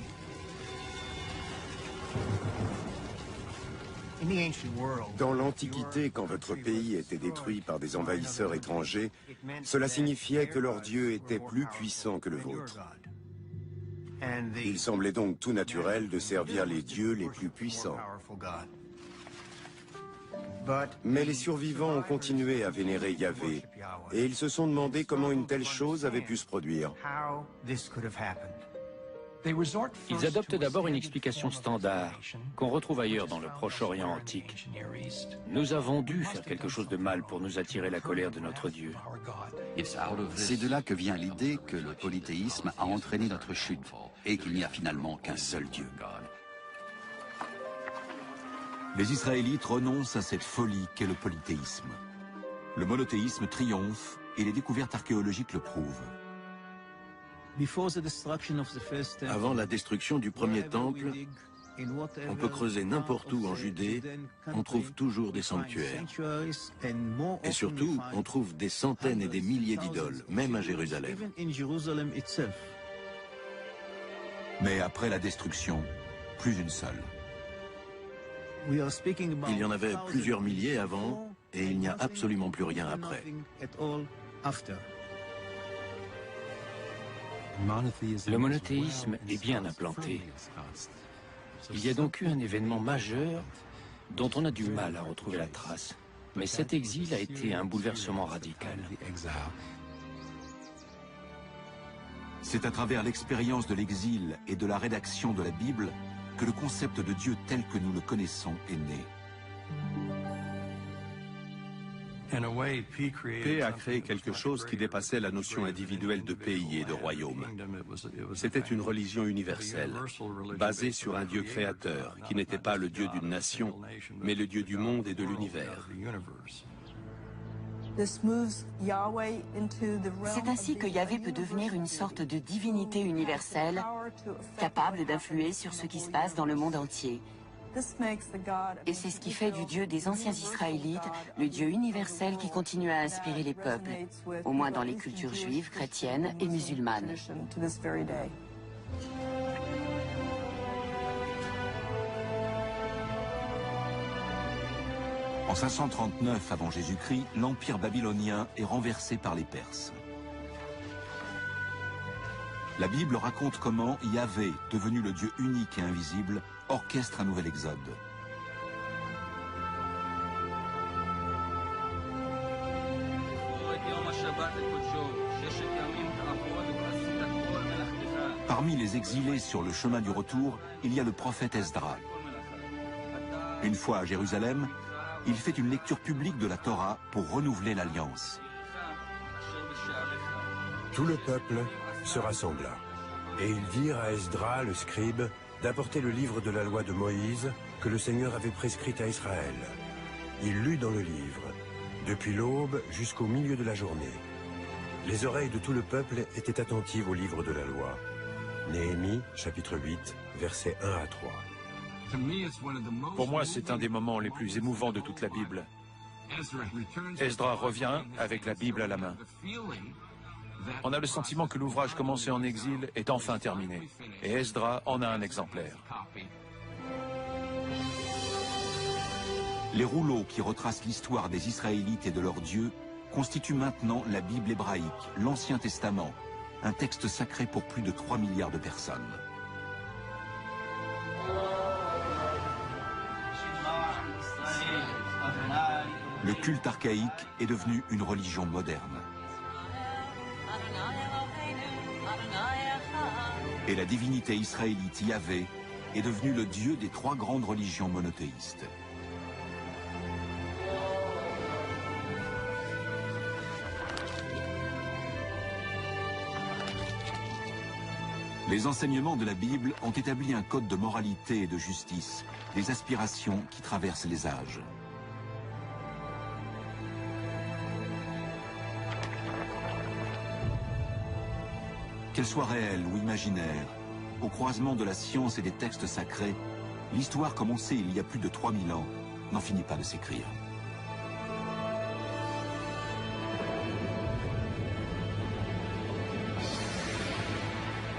Speaker 9: Dans l'Antiquité, quand votre pays était détruit par des envahisseurs étrangers, cela signifiait que leur Dieu était plus puissant que le vôtre. Il semblait donc tout naturel de servir les dieux les plus puissants. Mais les survivants ont continué à vénérer Yahvé, et ils se sont demandé comment une telle chose avait pu se produire.
Speaker 4: Ils adoptent d'abord une explication standard, qu'on retrouve ailleurs dans le Proche-Orient antique. Nous avons dû faire quelque chose de mal pour nous attirer la colère de notre Dieu.
Speaker 3: C'est de là que vient l'idée que le polythéisme a entraîné notre chute, et qu'il n'y a finalement qu'un seul Dieu.
Speaker 1: Les Israélites renoncent à cette folie qu'est le polythéisme. Le monothéisme triomphe et les découvertes archéologiques le prouvent.
Speaker 10: Avant la destruction du premier temple, On peut creuser n'importe où en Judée, on trouve toujours des sanctuaires. Et surtout, on trouve des centaines et des milliers d'idoles, même à Jérusalem.
Speaker 1: Mais après la destruction, plus une seule.
Speaker 10: Il y en avait plusieurs milliers avant, et il n'y a absolument plus rien après.
Speaker 4: Le monothéisme est bien implanté. Il y a donc eu un événement majeur dont on a du mal à retrouver la trace. Mais cet exil a été un bouleversement radical.
Speaker 1: C'est à travers l'expérience de l'exil et de la rédaction de la Bible que le concept de Dieu tel que nous le connaissons est né.
Speaker 6: P a créé quelque chose qui dépassait la notion individuelle de pays et de royaume. C'était une religion universelle, basée sur un Dieu créateur, qui n'était pas le Dieu d'une nation, mais le Dieu du monde et de l'univers.
Speaker 11: C'est ainsi que Yahvé peut devenir une sorte de divinité universelle, capable d'influer sur ce qui se passe dans le monde entier. Et c'est ce qui fait du Dieu des anciens Israélites le Dieu universel qui continue à inspirer les peuples, au moins dans les cultures juives, chrétiennes et musulmanes.
Speaker 1: En 539 avant Jésus-Christ, l'Empire babylonien est renversé par les Perses. La Bible raconte comment Yahvé, devenu le Dieu unique et invisible, orchestre un nouvel exode. Parmi les exilés sur le chemin du retour, il y a le prophète Esdra. Une fois à Jérusalem, il fait une lecture publique de la Torah pour renouveler l'alliance.
Speaker 5: Tout le peuple se rassembla, et ils dirent à Esdra, le scribe, d'apporter le livre de la loi de Moïse que le Seigneur avait prescrite à Israël. Il lut dans le livre, depuis l'aube jusqu'au milieu de la journée. Les oreilles de tout le peuple étaient attentives au livre de la loi. Néhémie, chapitre 8, versets 1 à 3.
Speaker 2: Pour moi, c'est un des moments les plus émouvants de toute la Bible. Esdra revient avec la Bible à la main. On a le sentiment que l'ouvrage commencé en exil est enfin terminé. Et Esdra en a un exemplaire.
Speaker 1: Les rouleaux qui retracent l'histoire des Israélites et de leur Dieu constituent maintenant la Bible hébraïque, l'Ancien Testament, un texte sacré pour plus de 3 milliards de personnes. Le culte archaïque est devenu une religion moderne. Et la divinité israélite Yahvé est devenue le dieu des 3 grandes religions monothéistes. Les enseignements de la Bible ont établi un code de moralité et de justice, des aspirations qui traversent les âges. Qu'elle soit réelle ou imaginaire, au croisement de la science et des textes sacrés, l'histoire comme on sait il y a plus de 3000 ans n'en finit pas de s'écrire.